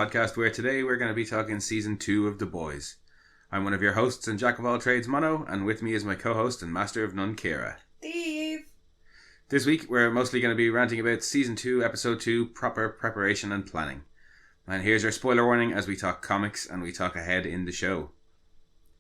podcast where today we're going to be talking season 2 of The Boys. I'm one of your hosts and jack of all trades, Mono, and with me is my co-host and master of none, Kira. Steve! This week we're mostly going to be ranting about season 2, episode 2, proper preparation and planning. And here's our spoiler warning as we talk comics and we talk ahead in the show.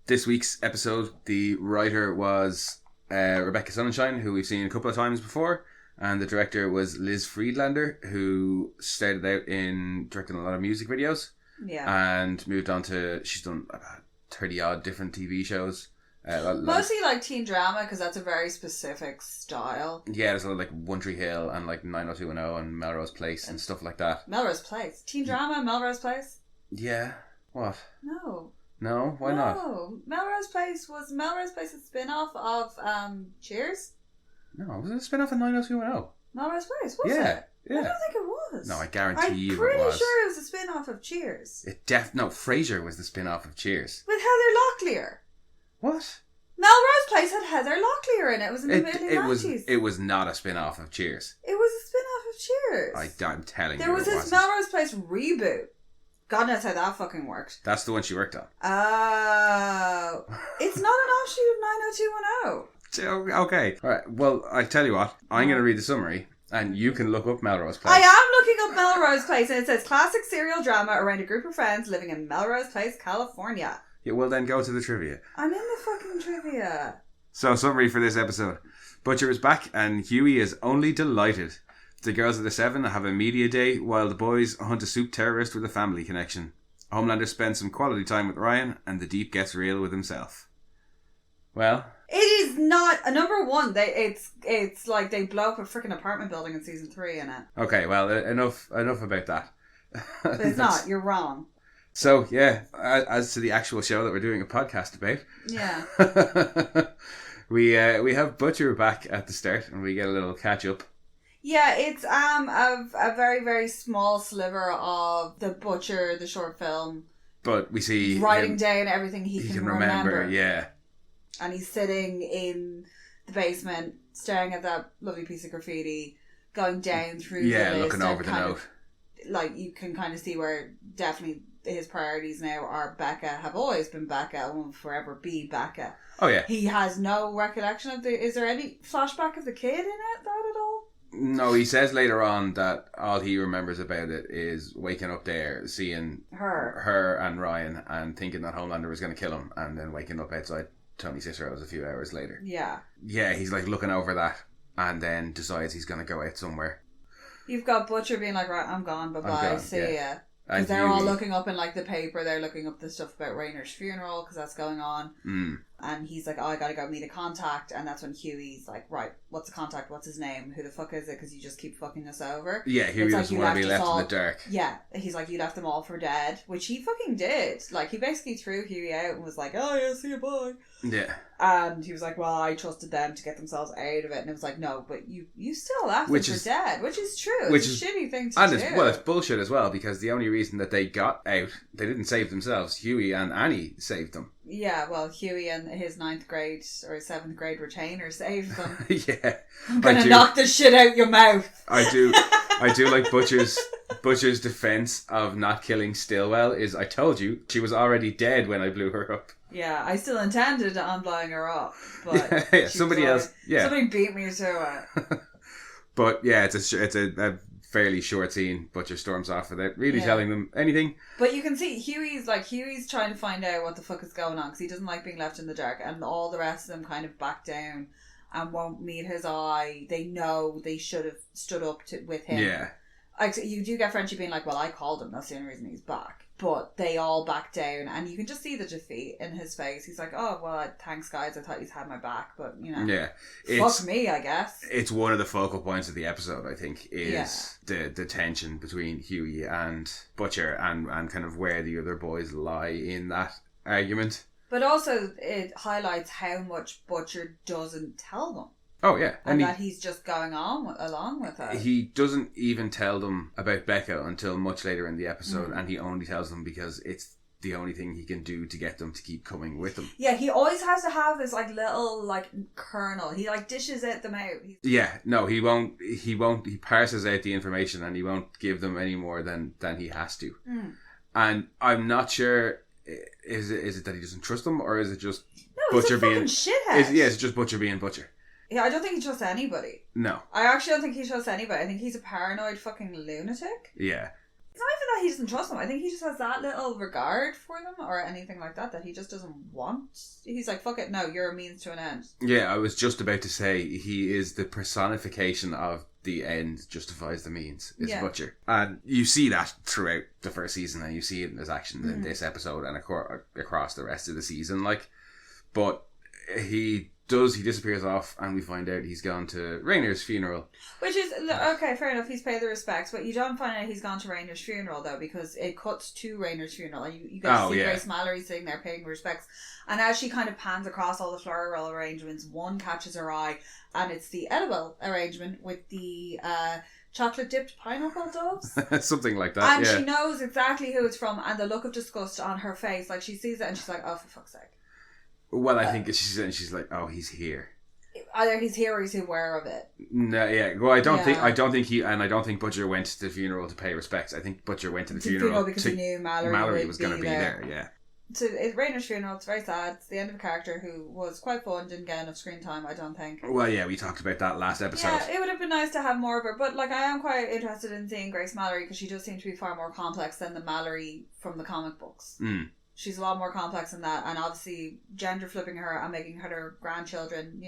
This week's episode, the writer was Rebecca Sonnenschein, who we've seen a couple of times before. And the director was Liz Friedlander, who started out in directing a lot of music videos. Yeah. And moved on to, she's done about 30 odd different TV shows. Mostly like teen drama, because that's a very specific style. Yeah, there's a lot like One Tree Hill and like 90210 and Melrose Place and stuff like that. Melrose Place? Teen drama, Melrose Place? Yeah. What? No. No? Why not? No. Melrose Place a spin-off of Cheers? No, was it a spin-off of 90210? Melrose Place, was it? Yeah. I don't think it was. No, I guarantee you it was. I'm pretty sure it was a spin-off of Cheers. No, Frasier was the spin-off of Cheers. With Heather Locklear. What? Melrose Place had Heather Locklear in it. It was in the early 90s. It was not a spin-off of Cheers. It was a spin-off of Cheers. I'm telling you, there was this Melrose Place reboot. God knows how that fucking worked. That's the one she worked on. Oh. It's not an offshoot of 90210. Okay. Alright, well, I tell you what. I'm going to read the summary and you can look up Melrose Place. I am looking up Melrose Place and it says classic serial drama around a group of friends living in Melrose Place, California. Yeah, well then go to the trivia. I'm in the fucking trivia. So, summary for this episode. Butcher is back and Huey is only delighted. The girls of the Seven have a media day while the boys hunt a Supe terrorist with a family connection. Homelander spends some quality time with Ryan and the Deep gets real with himself. Well... It is not... Number one, it's like they blow up a freaking apartment building in season 3 in it. Okay, well, enough about that. But it's not. You're wrong. So, yeah, as to the actual show that we're doing a podcast about. Yeah. we have Butcher back at the start and we get a little catch-up. Yeah, it's a very, very small sliver of the Butcher, the short film. But we see writing down everything he can remember. Yeah. And he's sitting in the basement, staring at that lovely piece of graffiti, going down through the list. Yeah, looking over the note. Like, you can kind of see where definitely his priorities now are Becca, have always been Becca, and will forever be Becca. Oh, yeah. He has no recollection of is there any flashback of the kid in it, that at all? No, he says later on that all he remembers about it is waking up there, seeing her and Ryan, and thinking that Homelander was going to kill him, and then waking up outside Tony Cicero's a few hours later. Yeah. Yeah, he's like looking over that and then decides he's going to go out somewhere. You've got Butcher being like, right, I'm gone, bye-bye, see ya. Because they're all looking up in like the paper, they're looking up the stuff about Rainer's funeral because that's going on. And he's like, oh, I gotta go meet a contact. And that's when Huey's like, right, what's the contact? What's his name? Who the fuck is it? Because you just keep fucking us over. Yeah, Huey doesn't want to be left in the dark. Yeah, he's like, you left them all for dead, which he fucking did. Like, he basically threw Huey out and was like, oh yeah, see you, bye. Yeah. And he was like, well, I trusted them to get themselves out of it. And it was like, no, but you still left them for dead, which is true. It's a shitty thing to do. It's bullshit as well, because the only reason that they got out, they didn't save themselves. Huey and Annie saved them. Yeah, well, Huey and his 9th grade or 7th grade retainer saved them. Yeah. I'm gonna knock the shit out your mouth. I do like Butcher's defense of not killing Stillwell is, I told you, she was already dead when I blew her up. Yeah, I still intended on blowing her up, but somebody beat me to it. But yeah, it's a fairly short scene. Butcher storms off without really telling them anything. But you can see Huey's trying to find out what the fuck is going on because he doesn't like being left in the dark, and all the rest of them kind of back down and won't meet his eye. They know they should have stood up with him. Yeah. Like, you do get Frenchie being like, well, I called him, that's the only reason he's back. But they all back down, and you can just see the defeat in his face. He's like, oh, well, thanks, guys, I thought he's had my back, but, you know. Yeah. Fuck me, I guess. It's one of the focal points of the episode, I think, is the tension between Huey and Butcher and kind of where the other boys lie in that argument. But also, it highlights how much Butcher doesn't tell them. Oh, yeah. And that he's just going on along with it. He doesn't even tell them about Becca until much later in the episode, and he only tells them because it's the only thing he can do to get them to keep coming with him. Yeah, he always has to have this like little like kernel. He like dishes them out. He won't. He parses out the information and he won't give them any more than he has to. And I'm not sure, is it that he doesn't trust them, or is it just No, he's Butcher a fucking being... shithead. It's just Butcher being Butcher. Yeah, I don't think he trusts anybody. No. I actually don't think he trusts anybody. I think he's a paranoid fucking lunatic. Yeah. It's not even that he doesn't trust them. I think he just has that little regard for them or anything like that he just doesn't want. He's like, fuck it, no, you're a means to an end. Yeah, I was just about to say he is the personification of the end justifies the means. Is Butcher. And you see that throughout the first season, and you see it in his actions in this episode and across the rest of the season. But he disappears off, and we find out he's gone to Rainer's funeral. Which is, okay, fair enough, he's paid the respects, but you don't find out he's gone to Rainer's funeral, though, because it cuts to Rainer's funeral, and you get to see Grace Mallory sitting there paying respects, and as she kind of pans across all the floral arrangements, one catches her eye, and it's the edible arrangement with the chocolate-dipped pineapple doves. Something like that, and she knows exactly who it's from, and the look of disgust on her face, like, she sees it, and she's like, oh, for fuck's sake. Well, I think she's like, oh, he's here. Either he's here or he's aware of it. No, yeah. Well, I don't think Butcher went to the funeral to pay respects. I think Butcher went to the funeral because he knew Mallory was going to be there. Yeah. So it's Rainer's funeral. It's very sad. It's the end of a character who was quite fun. Didn't get enough screen time, I don't think. Well, yeah, we talked about that last episode. Yeah, it would have been nice to have more of her. But I am quite interested in seeing Grace Mallory because she does seem to be far more complex than the Mallory from the comic books. Mm. She's a lot more complex than that, and obviously gender flipping her and making her grandchildren,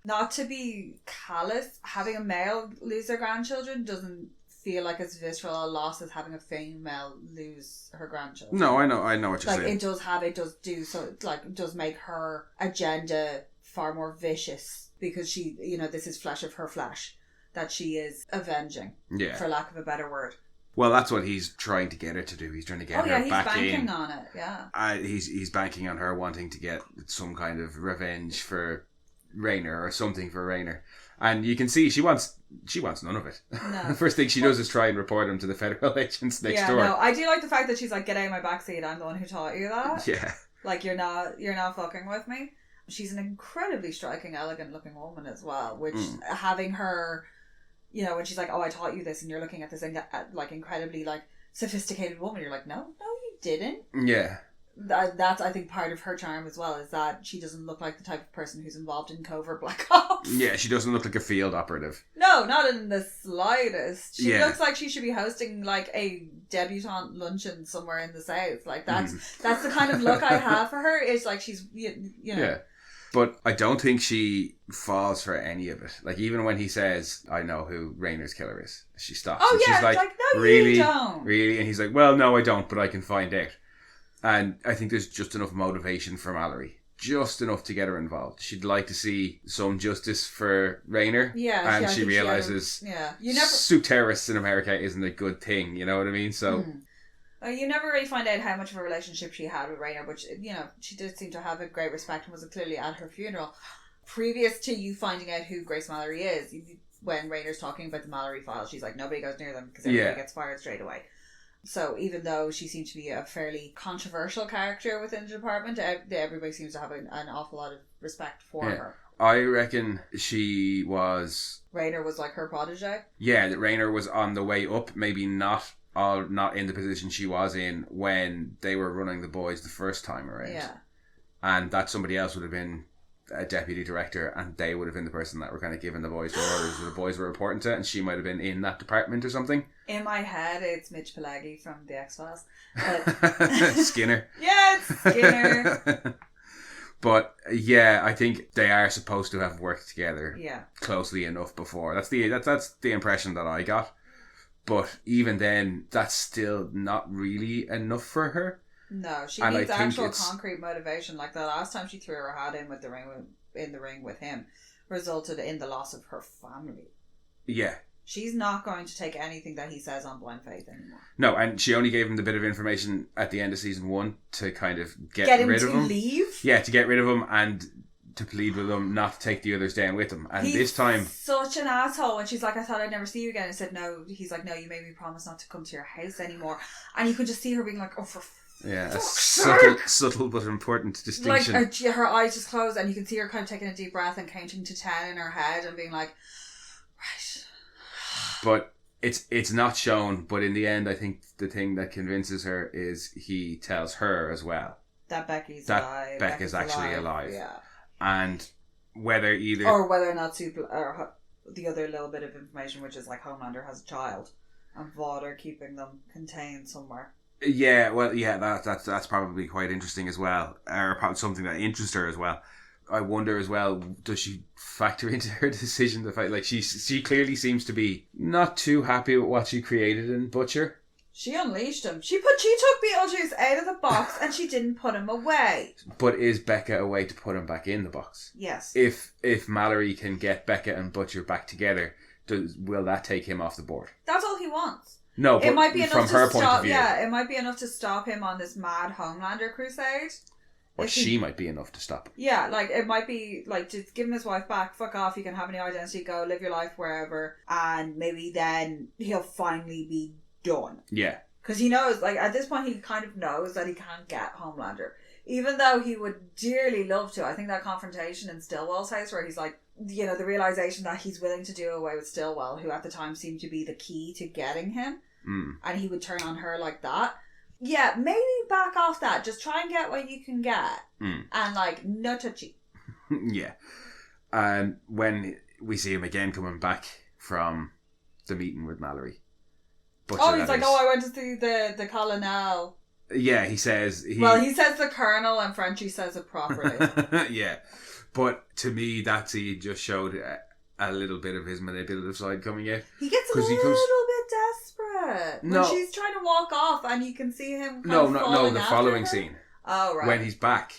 not to be callous, having a male lose their grandchildren doesn't feel like as visceral a loss as having a female lose her grandchildren. No, I know what you're saying. It does make her agenda far more vicious because she, this is flesh of her flesh that she is avenging, for lack of a better word. Well, that's what he's trying to get her to do. He's trying to get her back in. he's banking on it, yeah. He's banking on her wanting to get some kind of revenge for Rainer or something for Rainer. And you can see she wants none of it. No. The first thing she does is try and report him to the federal agents next door. No, I do like the fact that she's like, get out of my backseat, I'm the one who taught you that. Yeah. Like, you're not fucking with me. She's an incredibly striking, elegant looking woman as well, which having her... when she's like, oh, I taught you this, and you're looking at this incredibly sophisticated woman, you're like, no, you didn't. Yeah. That's, I think, part of her charm as well, is that she doesn't look like the type of person who's involved in covert black ops. Yeah, she doesn't look like a field operative. No, not in the slightest. She looks like she should be hosting a debutante luncheon somewhere in the South. That's the kind of look I have for her. It's like she's, Yeah. But I don't think she falls for any of it. Even when he says, I know who Rainer's killer is, she stops. Oh, and yeah, she's like, no, really? You don't. Really? And he's like, well, no, I don't, but I can find out. And I think there's just enough motivation for Mallory. Just enough to get her involved. She'd like to see some justice for Rainer. Yeah. And she realises soup terrorists in America isn't a good thing, you know what I mean? So... You never really find out how much of a relationship she had with Rainer, which, she did seem to have a great respect and was clearly at her funeral. Previous to you finding out who Grace Mallory is, when Rainer's talking about the Mallory files, she's like, nobody goes near them because everybody gets fired straight away. So even though she seemed to be a fairly controversial character within the department, everybody seems to have an awful lot of respect for her. I reckon she was... Rainer was like her protege? Yeah, that Rainer was on the way up, maybe not in the position she was in when they were running the boys the first time around. Yeah. And that somebody else would have been a deputy director, and they would have been the person that were kind of giving the boys the orders the boys were reporting to, and she might have been in that department or something. In my head, it's Mitch Pileggi from The X-Files. Skinner. Yeah, it's Skinner. But yeah, I think they are supposed to have worked together closely enough before. That's the impression that I got. But even then, that's still not really enough for her. No, she needs actual concrete motivation. Like the last time she threw her hat in the ring with him, resulted in the loss of her family. Yeah. She's not going to take anything that he says on blind faith anymore. No, and she only gave him the bit of information at the end of season 1 to kind of get rid of him. Leave? Yeah, to get rid of him and to plead with him not to take the others down with him. And this time... such an asshole. When she's like, I thought I'd never see you again. I said, no. He's like, no, you made me promise not to come to your house anymore. And you could just see her being like, oh, for yeah, a subtle but important distinction. Like her eyes just closed and you can see her kind of taking a deep breath and counting to 10 in her head and being like, right. But It's not shown, but in the end, I think the thing that convinces her is he tells her as well that Becky's that alive. Becca's actually alive. Yeah. And whether either... Or whether or not Supe... Or the other little bit of information, which is like Homelander has a child and Vought are keeping them contained somewhere. Yeah, well, yeah, that's probably quite interesting as well. Or something that interests her as well. I wonder as well, does she factor into her decision to fight? Like, she clearly seems to be not too happy with what she created in Butcher. She unleashed him. She took Beetlejuice out of the box and she didn't put him away. But is Becca a way to put him back in the box? Yes. If Mallory can get Becca and Butcher back together, will that take him off the board? That's all he wants. No, but it might be enough from her point of view. Yeah, it might be enough to stop him on this mad Homelander crusade. Or she might be enough to stop him. Yeah, like, it might be, like, to give him his wife back, fuck off, you can have any identity, go live your life wherever, and maybe then he'll finally be done. Yeah. Because he knows, like, at this point he kind of knows that he can't get Homelander. Even though he would dearly love to. I think that confrontation in Stillwell's house where he's like, you know, the realisation that he's willing to do away with Stillwell, who at the time seemed to be the key to getting him, and he would turn on her like that. Yeah, maybe back off that. Just try and get what you can get. And, like, no touchy. Yeah. And when we see him again coming back from the meeting with Mallory. Butcher, he's like, I went to see the colonel. Yeah, he says... He says the colonel and Frenchie says it properly. Yeah. But to me, that scene just showed a little bit of his manipulative side coming out. He gets a little bit desperate. When she's trying to walk off and you can see him the following scene. Oh, right. When he's back.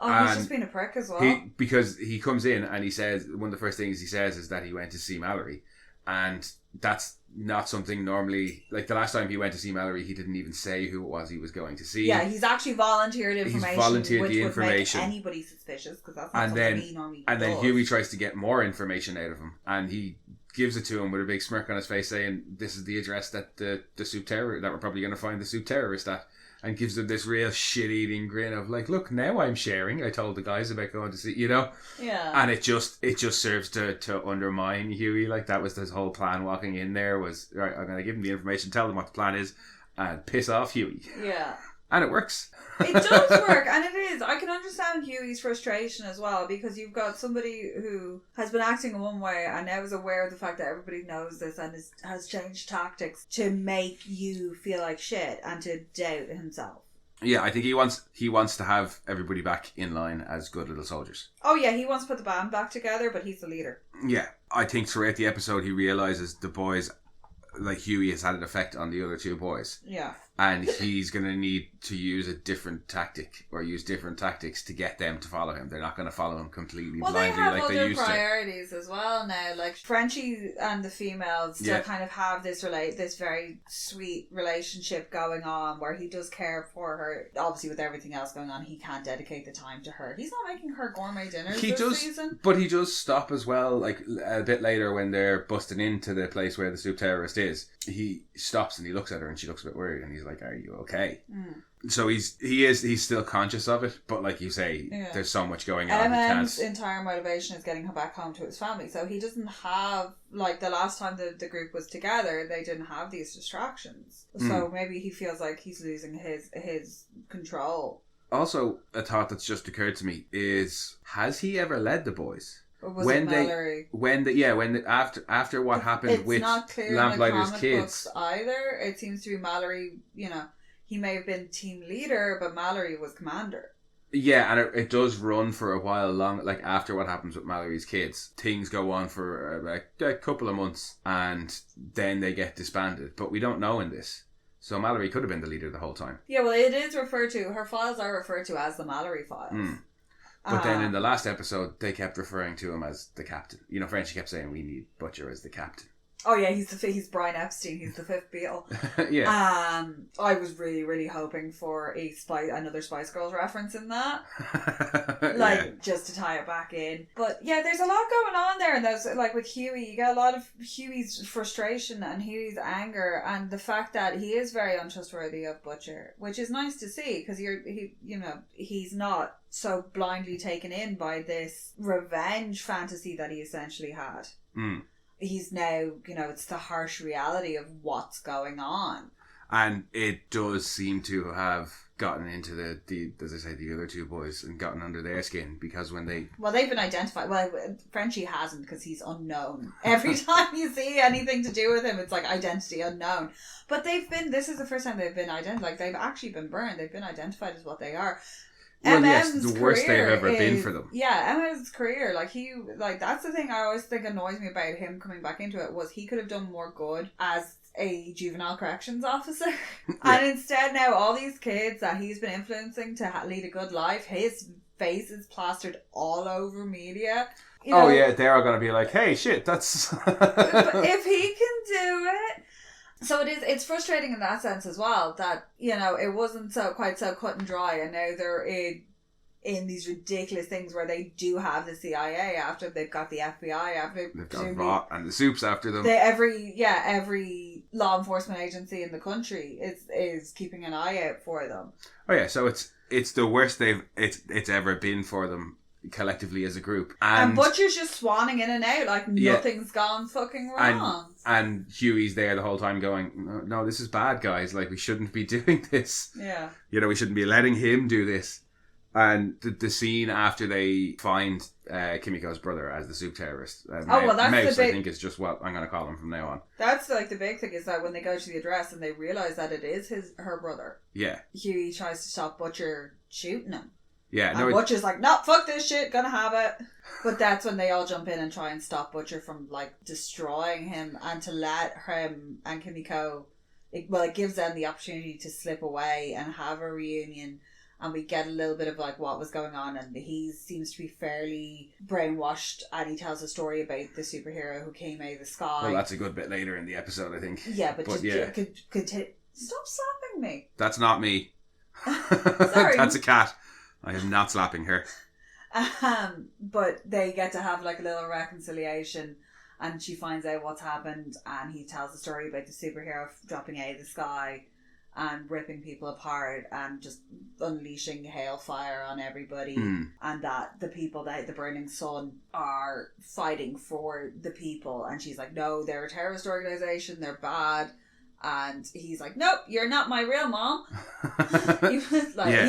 He's just being a prick as well. Because he comes in and he says, one of the first things he says is that he went to see Mallory. And that's not something normally... Like, the last time he went to see Mallory, he didn't even say who it was he was going to see. Yeah, he's actually volunteered information, which would make anybody suspicious, because that's not something he normally does. And then Huey tries to get more information out of him, and he gives it to him with a big smirk on his face, saying, this is the address that the Supe terror that we're probably going to find the Supe terrorist at. And gives them this real shit-eating grin of like, look, now I'm sharing. I told the guys about going to see, you know? Yeah. And it just serves to undermine Huey. Like, that was his whole plan walking in there was, right, I'm going to give him the information, tell them what the plan is, and piss off Huey. Yeah. And it works. It does work, and it is. I can understand Huey's frustration as well, because you've got somebody who has been acting one way and now is aware of the fact that everybody knows this and has changed tactics to make you feel like shit and to doubt himself. Yeah, I think he wants to have everybody back in line as good little soldiers. Oh yeah, he wants to put the band back together, but he's the leader. Yeah, I think throughout the episode he realises the boys, like Huey, has had an effect on the other two boys. Yeah. And he's going to need to use a different tactic or use different tactics to get them to follow him. They're not going to follow him completely blindly like they used to. Well, they have other priorities as well now. Like Frenchie and the females still kind of have this very sweet relationship going on where he does care for her. Obviously, with everything else going on, he can't dedicate the time to her. He's not making her gourmet dinners this season. But he does stop as well, like a bit later when they're busting into the place where the Supe terrorist is. He stops and he looks at her and she looks a bit worried and he's like, are you okay? So he's still conscious of it, but like you say, there's so much going on. MM's entire motivation is getting him back home to his family, so he doesn't have, like, the last time the group was together, they didn't have these distractions. So maybe he feels like he's losing his control. Also, a thought that's just occurred to me is, has he ever led the boys? Or was it Mallory? After what happened with Lamplighter's kids either. It seems to be Mallory. You know, he may have been team leader, but Mallory was commander. Yeah, and it does run for a while long. Like after what happens with Mallory's kids, things go on for a couple of months, and then they get disbanded. But we don't know in this. So Mallory could have been the leader the whole time. Yeah, well, it is referred to. Her files are referred to as the Mallory files. But then in the last episode, they kept referring to him as the captain. You know, Frenchie kept saying, we need Butcher as the captain. Oh yeah, he's Brian Epstein. He's the fifth Beatle. Yeah. I was really, really hoping for another Spice Girls reference in that, just to tie it back in. But yeah, there's a lot going on there, and there's like with Huey, you get a lot of Huey's frustration and Huey's anger, and the fact that he is very untrustworthy of Butcher, which is nice to see because he's not so blindly taken in by this revenge fantasy that he essentially had. he's now, it's the harsh reality of what's going on. And it does seem to have gotten into the as I say, the other two boys and gotten under their skin, because when they... Well, they've been identified. Well, Frenchie hasn't, because he's unknown. Every time you see anything to do with him, it's like identity unknown. But this is the first time they've been identified. Like, they've actually been burned. They've been identified as what they are. Well, yes, the worst they've ever been for them. Yeah, Emma's career, that's the thing I always think annoys me about him coming back into it, was he could have done more good as a juvenile corrections officer. Yeah. And instead now all these kids that he's been influencing to lead a good life, his face is plastered all over media. Yeah, they're all going to be like, hey, shit, that's... But if he can do it... So it's frustrating in that sense as well, that, it wasn't quite so cut and dry, and now they're in these ridiculous things where they do have the CIA after, they've got the FBI after, they've got Vought and the Supes after them. Every law enforcement agency in the country is keeping an eye out for them. Oh yeah, so it's the worst it's ever been for them collectively as a group. And Butcher's just swanning in and out like nothing's gone fucking wrong. And Huey's there the whole time going, no, this is bad, guys. Like, we shouldn't be doing this. Yeah. We shouldn't be letting him do this. And the scene after they find Kimiko's brother as the Supe terrorist. That's Mouse, the big... I think, is just what I'm going to call him from now on. That's like the big thing, is that when they go to the address and they realise that it is her brother. Yeah. Huey tries to stop Butcher shooting him. Yeah. And Butcher's like, no, fuck this shit, gonna have it. But that's when they all jump in and try and stop Butcher from destroying him, and to let him and Kimiko, it gives them the opportunity to slip away and have a reunion. And we get a little bit of what was going on, and he seems to be fairly brainwashed, and he tells a story about the superhero who came out of the sky. Well, that's a good bit later in the episode, I think. Yeah, but stop slapping me. That's not me. Sorry. That's a cat. I am not slapping her. But they get to have a little reconciliation, and she finds out what's happened, and he tells the story about the superhero dropping out of the sky and ripping people apart and just unleashing hailfire on everybody, and that the people that the Burning Sun are fighting for the people, and she's like, no, they're a terrorist organization, they're bad. And he's like, nope, you're not my real mom. He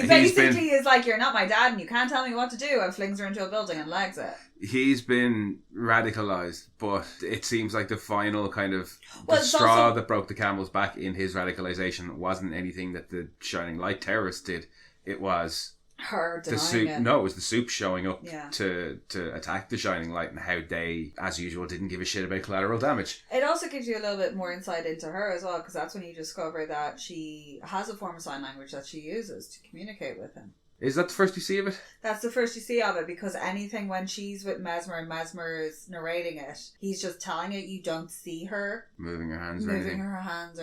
basically is like, you're not my dad and you can't tell me what to do, and flings her into a building and legs it. He's been radicalised, but it seems like the final kind of straw that broke the camel's back in his radicalisation wasn't anything that the Shining Light terrorists did. It was her denying it. No, it was the Supe showing up to attack the Shining Light, and how they, as usual, didn't give a shit about collateral damage. It also gives you a little bit more insight into her as well, because that's when you discover that she has a form of sign language that she uses to communicate with him. Is that the first you see of it? That's the first you see of it, because anything when she's with Mesmer and Mesmer is narrating it, he's just telling it, you don't see her moving her hands or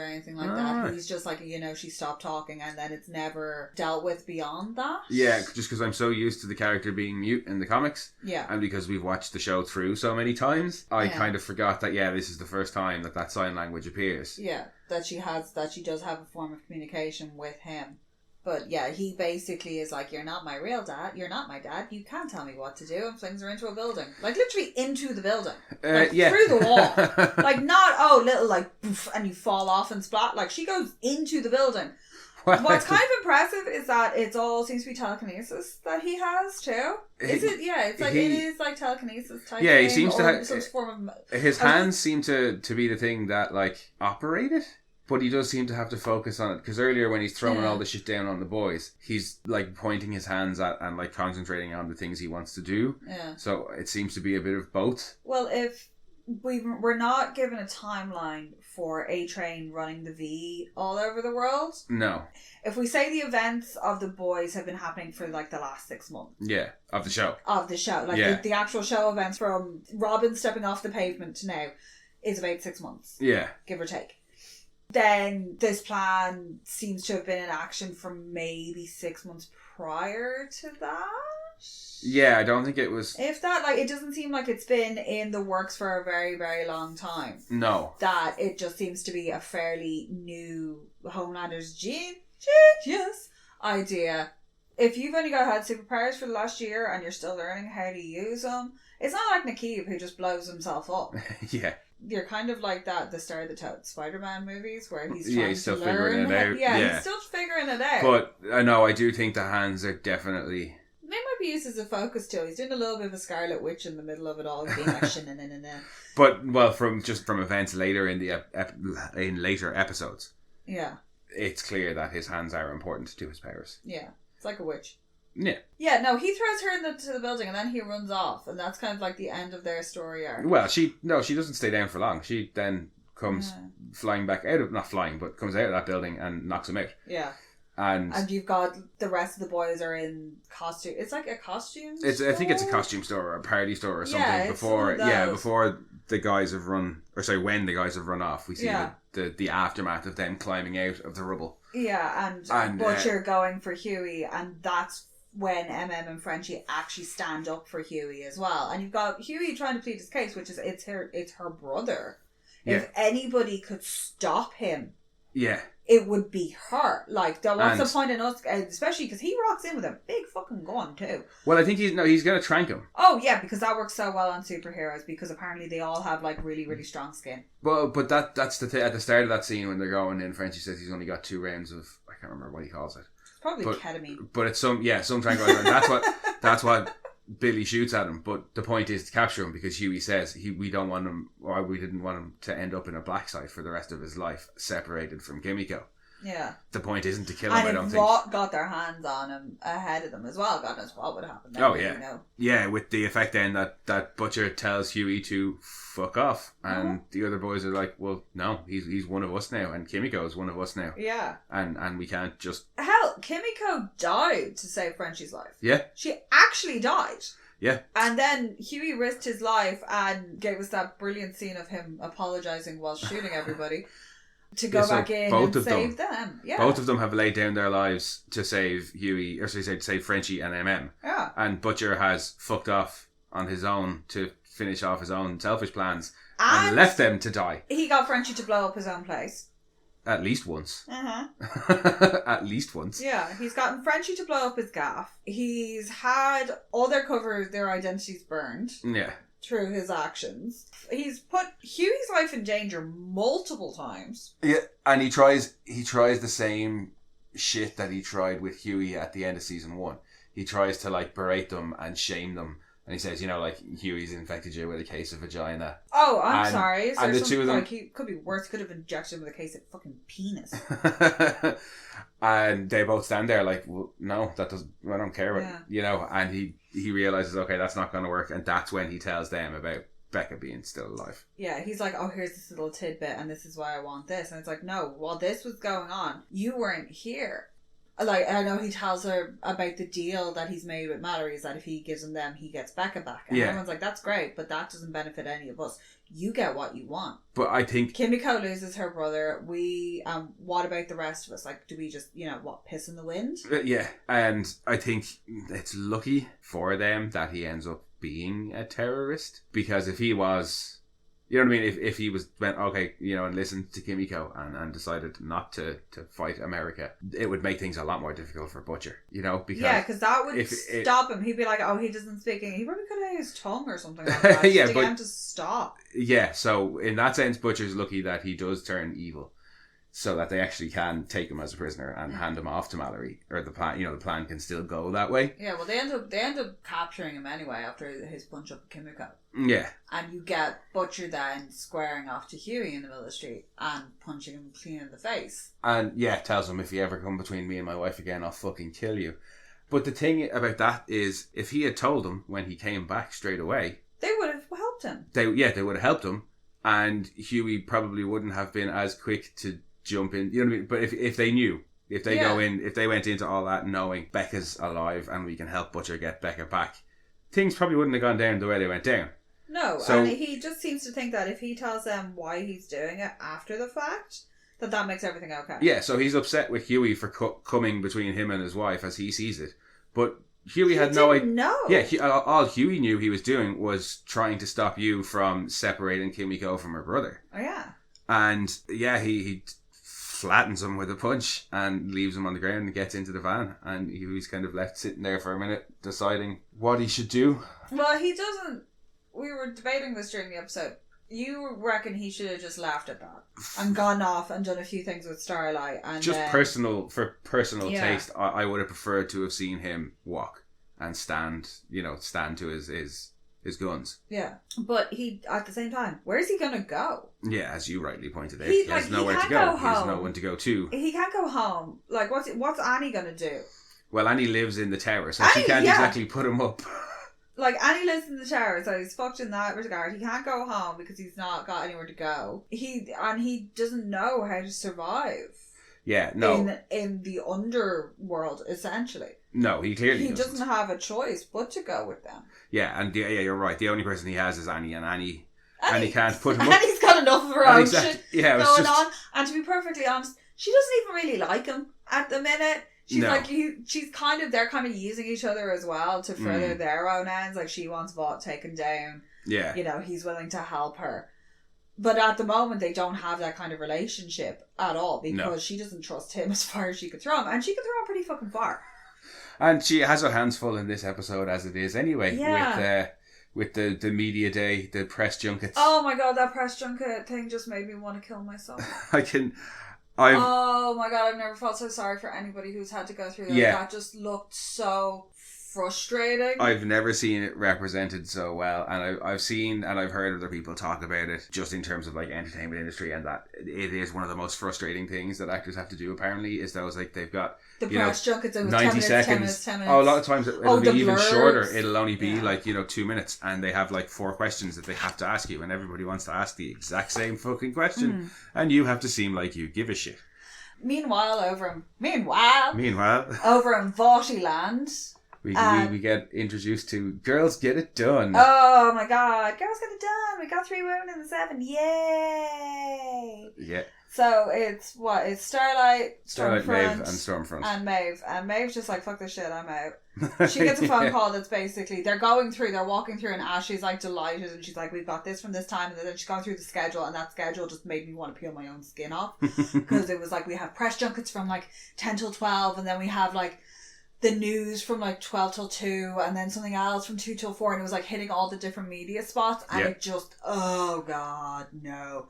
anything like that. Right. He's just like, she stopped talking, and then it's never dealt with beyond that. Yeah, just because I'm so used to the character being mute in the comics. Yeah. And because we've watched the show through so many times, I kind of forgot that, this is the first time that sign language appears. Yeah, that she does have a form of communication with him. But yeah, he basically is like, you're not my real dad, you're not my dad, you can't tell me what to do, and flings her into a building. Literally into the building. Through the wall. Not, little poof, and you fall off and splat. She goes into the building. What's kind of impressive is that it all seems to be telekinesis that he has too. Is it? Yeah, it's it is telekinesis type thing. Yeah, he seems to have some form of... His hands seem to be the thing that operate it. But he does seem to have to focus on it, because earlier when he's throwing all the shit down on the boys, he's pointing his hands at and concentrating on the things he wants to do. Yeah. So it seems to be a bit of both. Well, if we're not given a timeline for A-Train running the V all over the world. No. If we say the events of the boys have been happening for the last 6 months. Yeah, of the show. The actual show events from Robin stepping off the pavement to now is about 6 months. Yeah. Give or take. Then this plan seems to have been in action for maybe 6 months prior to that. Yeah, I don't think it was... If that, it doesn't seem like it's been in the works for a very, very long time. No. That it just seems to be a fairly new Homelander's genius idea. If you've only had superpowers for the last year and you're still learning how to use them, it's not like Nakeeb who just blows himself up. Yeah. you're kind of like that at the start of the Spider-Man movies where he's he's still to figuring learn. it out. Yeah, he's still figuring it out. But I know, I do think the hands are definitely... They might be used as a focus too. He's doing a little bit of a Scarlet Witch in the middle of it all, being like shin-na-na-na-na. But, well, from events later in the in later episodes, yeah, it's clear that his hands are important to his powers. Yeah, it's like a witch. Yeah. Yeah, no, he throws her into the building and then he runs off, and that's kind of like the end of their story arc. Well, she doesn't stay down for long. She then comes flying back out of, not flying, but comes out of that building and knocks him out. Yeah. And you've got the rest of the boys are in costume. It's like a costume store? I think it's a costume store or a party store or something. Yeah, before the guys have run, or sorry, when the guys have run off, we see the aftermath of them climbing out of the rubble. Yeah, and Butcher going for Huey, and that's when and Frenchie actually stand up for Huey as well. And you've got Huey trying to plead his case, which is it's her brother. Yeah. If anybody could stop him, yeah, it would be her. Like, what's the point in us? Especially because he rocks in with a big fucking gun too. Well, I think he's going to trank him. Oh yeah, because that works so well on superheroes. Because apparently they all have like really, really strong skin. Well, but that's the thing at the start of that scene when they're going in. Frenchie says he's only got 2 rounds of, I can't remember what he calls it. Probably ketamine. But it's some tranquilizer. And that's what Billy shoots at him. But the point is to capture him, because Huey says we don't want him, or we didn't want him to end up in a black site for the rest of his life, separated from Kimiko. Yeah. The point isn't to kill him, I don't think. And if Vought got their hands on him ahead of them as well, God knows what would happen then. Oh, yeah. Yeah, with the effect then that Butcher tells Huey to fuck off. And the other boys are like, well, no, he's one of us now. And Kimiko is one of us now. Yeah. And we can't just... Hell, Kimiko died to save Frenchie's life. Yeah. She actually died. Yeah. And then Huey risked his life and gave us that brilliant scene of him apologising while shooting everybody. To go back in and save them. Yeah. Both of them have laid down their lives to save Huey, or to save Frenchie and MM. Yeah. And Butcher has fucked off on his own to finish off his own selfish plans and left them to die. He got Frenchie to blow up his own place. At least once. At least once. Yeah, he's gotten Frenchie to blow up his gaff. He's had all their identities burned. Yeah. Through his actions. He's put Huey's life in danger multiple times. Yeah, and he tries the same shit that he tried with Huey at the end of season 1. He tries to like berate them and shame them. And he says, like, Huey's infected you with a case of vagina. Oh, I'm sorry. Is and there the two of them... like, he could be worse. Could have injected him with a case of fucking penis. And they both stand there like, well, no, that doesn't... I don't care about and he realises, okay, that's not going to work. And that's when he tells them about Becca being still alive. Yeah, he's like, oh, here's this little tidbit and this is why I want this. And it's like, no, while this was going on, you weren't here. Like, I know he tells her about the deal that he's made with Mallory, is that if he gives them, he gets Becca back. And everyone's like, that's great, but that doesn't benefit any of us. You get what you want. But I think... Kimiko loses her brother. What about the rest of us? Like, do we just, piss in the wind? Yeah, and I think it's lucky for them that he ends up being a terrorist. Because if he was... You know what I mean? If he went, okay, and listened to Kimiko and decided not to fight America, it would make things a lot more difficult for Butcher, because that would stop him. He'd be like, oh, he doesn't speak English. He probably could have his tongue or something like that to get him to stop. Yeah, so in that sense, Butcher's lucky that he does turn evil, so that they actually can take him as a prisoner and hand him off to Mallory, or the plan. The plan can still go that way. Yeah, well, they end up capturing him anyway after his punch up with Kimiko. Yeah, and you get Butcher then squaring off to Huey in the middle of the street and punching him clean in the face. And tells him, if you ever come between me and my wife again, I'll fucking kill you. But the thing about that is, if he had told him when he came back straight away, they would have helped him. They would have helped him, and Huey probably wouldn't have been as quick to jump in, you know what I mean? But if they knew, if they go in, if they went into all that knowing Becca's alive and we can help Butcher get Becca back, things probably wouldn't have gone down the way they went down. No, and he just seems to think that if he tells them why he's doing it after the fact, that makes everything okay. Yeah, so he's upset with Huey for coming between him and his wife as he sees it. But Huey had no idea. No. Yeah, all Huey knew he was doing was trying to stop you from separating Kimiko from her brother. Oh, yeah. And, he flattens him with a punch and leaves him on the ground and gets into the van. And Huey's kind of left sitting there for a minute deciding what he should do. Well, he doesn't... We were debating this during the episode. You reckon he should have just laughed at that and gone off and done a few things with Starlight and just then... personal Yeah. taste. I would have preferred to have seen him walk and stand to his guns. Yeah, but he, at the same time, where's he gonna go? Yeah, as you rightly pointed out, He- he has like, he nowhere to can't go. go He has home. no one to go to. He can't go home. Like, what's Annie gonna do? Well, Annie lives in the tower, so she Annie, can't yeah. exactly put him up. Like, Annie lives in the tower, so he's fucked in that regard. He can't go home because he's not got anywhere to go. He doesn't know how to survive. Yeah, no. In the underworld, essentially. No, he clearly He doesn't have a choice but to go with them. Yeah, and you're right. The only person he has is Annie, and Annie can't put him up. Annie's got enough of her own shit Yeah, it was going just... on. And to be perfectly honest, she doesn't even really like him at the minute. She's No. like, they're kind of using each other as well to further their own ends. Like, she wants Vought taken down. Yeah. You know, he's willing to help her. But at the moment, they don't have that kind of relationship at all because she doesn't trust him as far as she could throw him. And she could throw him pretty fucking far. And she has her hands full in this episode as it is anyway. Yeah. With the media day, the press junkets. Oh my god, that press junket thing just made me want to kill myself. Oh my god, I've never felt so sorry for anybody who's had to go through that. Yeah. That just looked so frustrating. I've never seen it represented so well, and I've seen and I've heard other people talk about it just in terms of like entertainment industry, and that it is one of the most frustrating things that actors have to do. Apparently, is those like they've got the press junkets, it was 90 10 minutes, seconds. 10 minutes, 10 minutes. Oh, a lot of times it'll the be even blurbs. shorter. It'll only be Yeah. 2 minutes, and they have like 4 questions that they have to ask you, and everybody wants to ask the exact same fucking question, and you have to seem like you give a shit. Meanwhile, over in Voughty land, we get introduced to Girls Get It Done. Oh my god, girls get it done. We got 3 women in the 7. Yay! Yeah. So it's Starlight, Starlight, Stormfront, Maeve, and Stormfront. and Maeve. And Maeve's just like, fuck this shit, I'm out. She gets a phone call that's basically, they're walking through, and Ashley's like delighted, and she's like, we've got this from this time, and then she's gone through the schedule, and that schedule just made me want to peel my own skin off, because it was like, we have press junkets from like 10 till 12, and then we have like the news from like 12 till 2, and then something else from 2 till 4, and it was like hitting all the different media spots, and it just, oh god, no.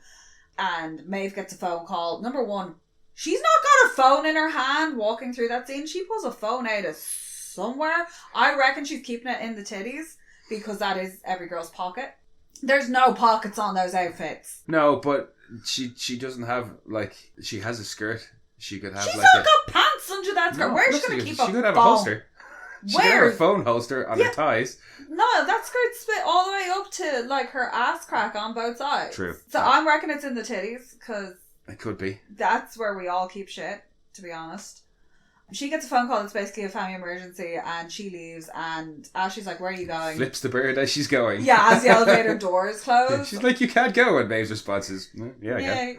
And Maeve gets a phone call. Number one, she's not got her phone in her hand walking through that scene. She pulls a phone out of somewhere. I reckon she's keeping it in the titties because that is every girl's pocket. There's no pockets on those outfits. No, but she doesn't have, like, she has a skirt. She could have She's like not got pants under that skirt. No, Where's she going to keep a phone? She could have a holster. She could Where? have a phone holster on her ties. No, that skirt's split all the way up to like her ass crack on both sides. True. So I reckon it's in the titties because it could be. That's where we all keep shit, to be honest. She gets a phone call that's basically a family emergency, and she leaves, and Ashley's like, where are you going? Flips the bird as she's going. Yeah, as the elevator doors close. She's like, you can't go, and Maeve's response is, yeah, I can.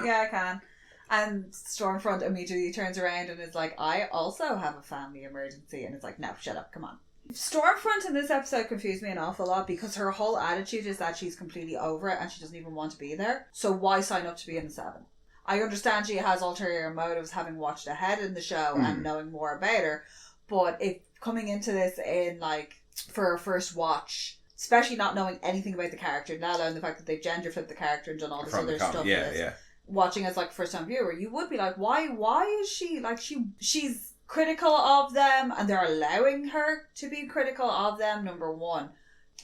Yeah, I can. And Stormfront immediately turns around and is like, I also have a family emergency. And it's like, no, shut up, come on. Stormfront in this episode confused me an awful lot because her whole attitude is that she's completely over it and she doesn't even want to be there. So why sign up to be in the 7? I understand she has ulterior motives having watched ahead in the show and knowing more about her. But if coming into this in like, for a first watch, especially not knowing anything about the character, let alone the fact that they've gender flipped the character and done all this other stuff. Yeah. Watching as like a first time viewer, you would be like, why is she like she's critical of them and they're allowing her to be critical of them. Number one,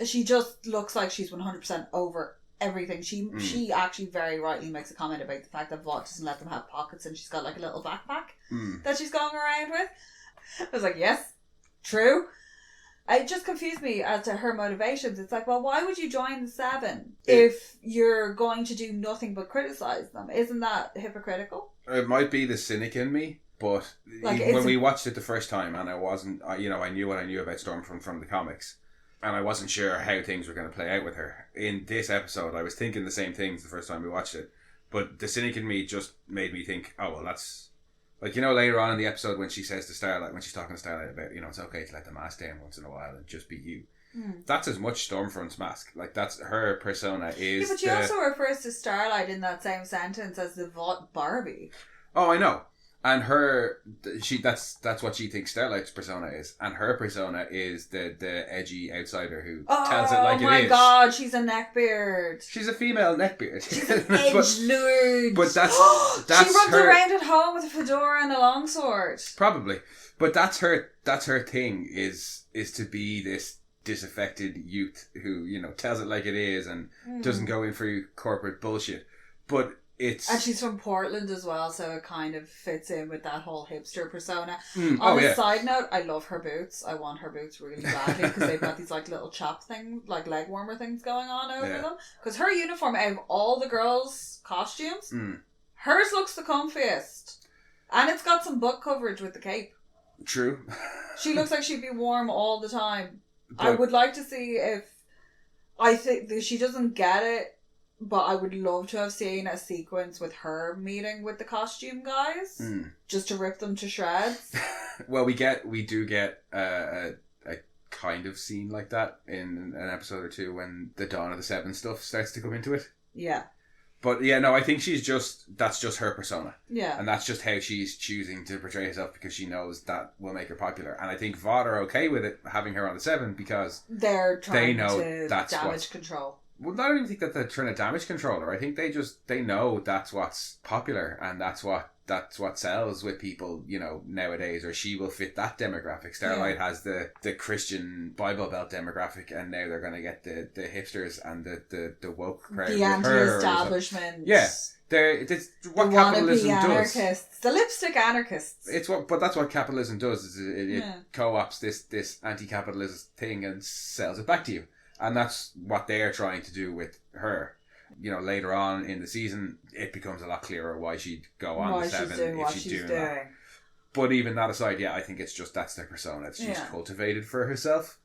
she just looks like she's 100% over everything. She actually very rightly makes a comment about the fact that Vought doesn't let them have pockets and she's got like a little backpack that she's going around with. I was like, yes, true. It just confused me as to her motivations. It's like, well, why would you join the 7 if you're going to do nothing but criticize them? Isn't that hypocritical? It might be the cynic in me, but like, when we watched it the first time, and I knew what I knew about Storm from the comics, and I wasn't sure how things were going to play out with her. In this episode, I was thinking the same things the first time we watched it, but the cynic in me just made me think, oh, well, that's... Like, later on in the episode when she says to Starlight, when she's talking to Starlight about, it's okay to let the mask down once in a while and just be you. That's as much Stormfront's mask. Like, that's her persona is... Yeah, but she also refers to Starlight in that same sentence as the Vought Barbie. Oh, I know. And that's what she thinks Starlight's persona is. And her persona is the edgy outsider who tells it like it is. Oh my god, she's a neckbeard. She's a female neckbeard. She's an edgelord. But that's she runs around at home with a fedora and a longsword. Probably. But that's her thing is to be this disaffected youth who, tells it like it is and doesn't go in for corporate bullshit. But and she's from Portland as well, so it kind of fits in with that whole hipster persona. On a side note, I love her boots. I want her boots really badly because they've got these like little chap things, like leg warmer things going on over them. Because her uniform, out of all the girls' costumes, hers looks the comfiest. And it's got some butt coverage with the cape. True. She looks like she'd be warm all the time. But I would like to see if... I think that she doesn't get it, but I would love to have seen a sequence with her meeting with the costume guys, just to rip them to shreds. Well, we do get a kind of scene like that in an episode or two when the Dawn of the Seven stuff starts to come into it. Yeah. But yeah, no, I think that's just her persona. Yeah. And that's just how she's choosing to portray herself because she knows that will make her popular. And I think Vought are okay with it, having her on the Seven, because they're trying to damage control. Well, I don't even think that they're trying to damage control her. I think they know that's what's popular and that's what sells with people, nowadays, or she will fit that demographic. Starlight has the Christian Bible Belt demographic, and now they're going to get the hipsters and the woke crowd. The anti-establishment. Yeah. It's what capitalism does. Anarchists. The lipstick anarchists. But that's what capitalism does. Is it co-ops this anti-capitalist thing and sells it back to you. And that's what they're trying to do with her. Later on in the season, it becomes a lot clearer why she'd go on the Seven if she's doing that. But even that aside, I think it's just that's their persona. She's cultivated for herself.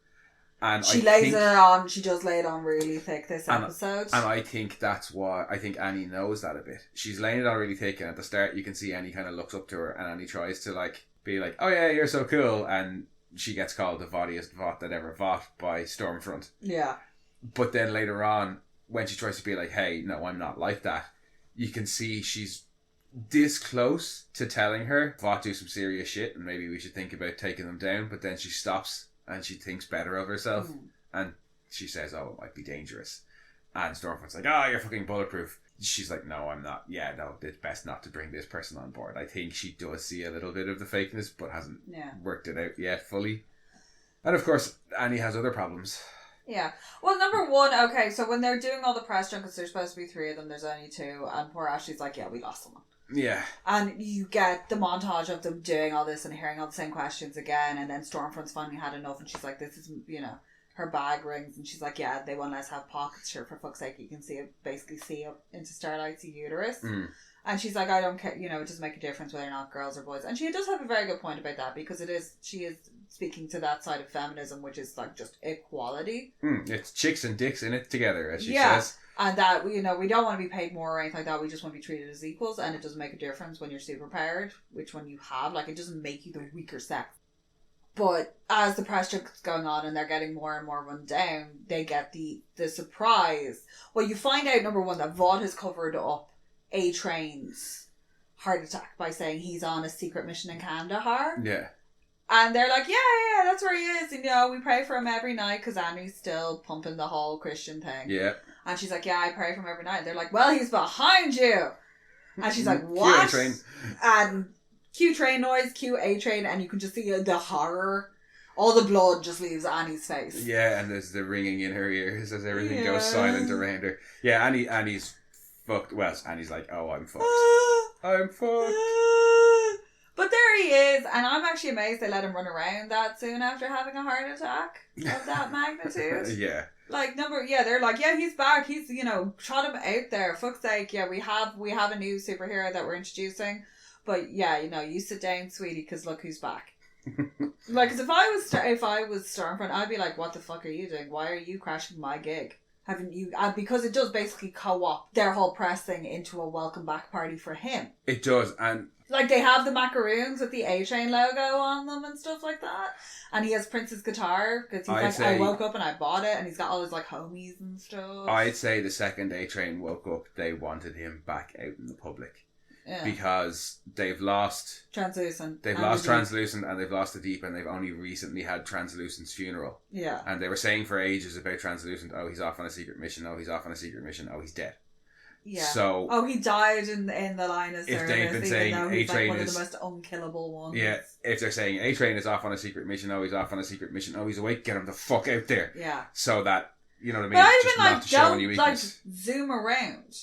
And she lays it on. She does lay it on really thick this episode. And I think that's why I think Annie knows that a bit. She's laying it on really thick, and at the start you can see Annie kind of looks up to her, and Annie tries to be like, "Oh yeah, you're so cool," and she gets called the vaughtiest Vought that ever Vought by Stormfront. Yeah. But then later on, when she tries to be like, hey, no, I'm not like that, you can see she's this close to telling her, Vought do some serious shit and maybe we should think about taking them down. But then she stops and she thinks better of herself. And she says, oh, it might be dangerous. And Stormfront's like, you're fucking bulletproof. She's like, no, I'm not. Yeah, no, it's best not to bring this person on board. I think she does see a little bit of the fakeness, but hasn't worked it out yet fully. And of course, Annie has other problems. Yeah. Well, number one, okay, so when they're doing all the press junkets, there's supposed to be 3 of them, there's only 2, and poor Ashley's like, we lost someone. Yeah. And you get the montage of them doing all this and hearing all the same questions again, and then Stormfront's finally had enough, and she's like, this is, her bag rings, and she's like, they won't let us have pockets. Sure, for fuck's sake, you can basically see up into Starlight's uterus. And she's like, I don't care, it doesn't make a difference whether or not girls or boys. And she does have a very good point about that, because she is speaking to that side of feminism, which is like just equality. It's chicks and dicks in it together, as she says. And that, we don't want to be paid more or anything like that. We just want to be treated as equals, and it doesn't make a difference when you're superpowered, which one you have. Like, it doesn't make you the weaker sex. But as the press junket's going on and they're getting more and more run down, they get the surprise. Well, you find out, number one, that Vought has covered up A-Train's heart attack by saying he's on a secret mission in Kandahar. Yeah. And they're like, yeah, that's where he is. And, we pray for him every night because Annie's still pumping the whole Christian thing. Yeah. And she's like, I pray for him every night. And they're like, well, he's behind you. And she's like, what? Cue A-Train. And cue train noise, cue A-Train, and you can just see the horror. All the blood just leaves Annie's face. Yeah, and there's the ringing in her ears as everything goes silent around her. Yeah, Annie's fucked. Well, Annie's like, oh, I'm fucked. I'm fucked. But there he is, and I'm actually amazed they let him run around that soon after having a heart attack of that magnitude. Yeah. Like, they're like, he's back. He's, trot him out there. Fuck's sake, we have a new superhero that we're introducing. But you sit down, sweetie, because look who's back. Like, cause if I was Stormfront, I'd be like, what the fuck are you doing? Why are you crashing my gig? Haven't you? Because it does basically co-opt their whole press thing into a welcome back party for him. It does, and like they have the macaroons with the A-Train logo on them and stuff like that. And he has Prince's guitar because he's I woke up and I bought it, and he's got all his like homies and stuff. I'd say the second A-Train woke up, they wanted him back out in the public. Yeah. because they've lost Translucent. They've lost Translucent and they've lost the Deep, and they've only recently had Translucent's funeral. Yeah. And they were saying for ages about Translucent, oh, he's off on a secret mission, oh, he's off on a secret mission, oh, he's dead. Yeah. So, oh, he died in the line of service. If they've been saying he's A-Train one is of the most unkillable ones. Yeah, if they're saying A-Train is off on a secret mission, oh, he's off on a secret mission, oh, he's awake, get him the fuck out there. Yeah. So that, you know what I mean? But I'd just been not like, to show any weakness. zoom around.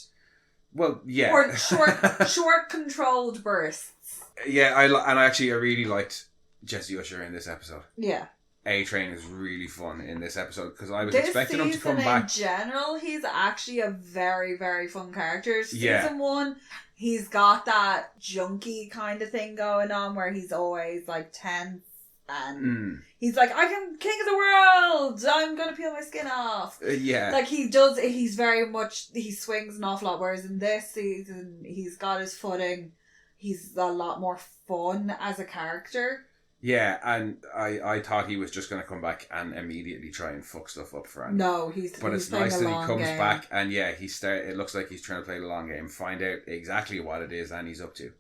Well, yeah. Or short controlled bursts. Yeah, I really liked Jesse Usher in this episode. Yeah. A-Train is really fun in this episode because I was expecting him to come back. In general, he's actually a very, very fun character. Season 1, he's got that junkie kind of thing going on where he's always like tense and he's like, I am king of the world, I'm gonna peel my skin off. Yeah. Like he's very much, he swings an awful lot, whereas in this season, he's got his footing. He's a lot more fun as a character. Yeah, and I thought he was just going to come back and immediately try and fuck stuff up for Andy. No, but it's nice that he comes back and it looks like he's trying to play the long game, find out exactly what it is Annie's up to.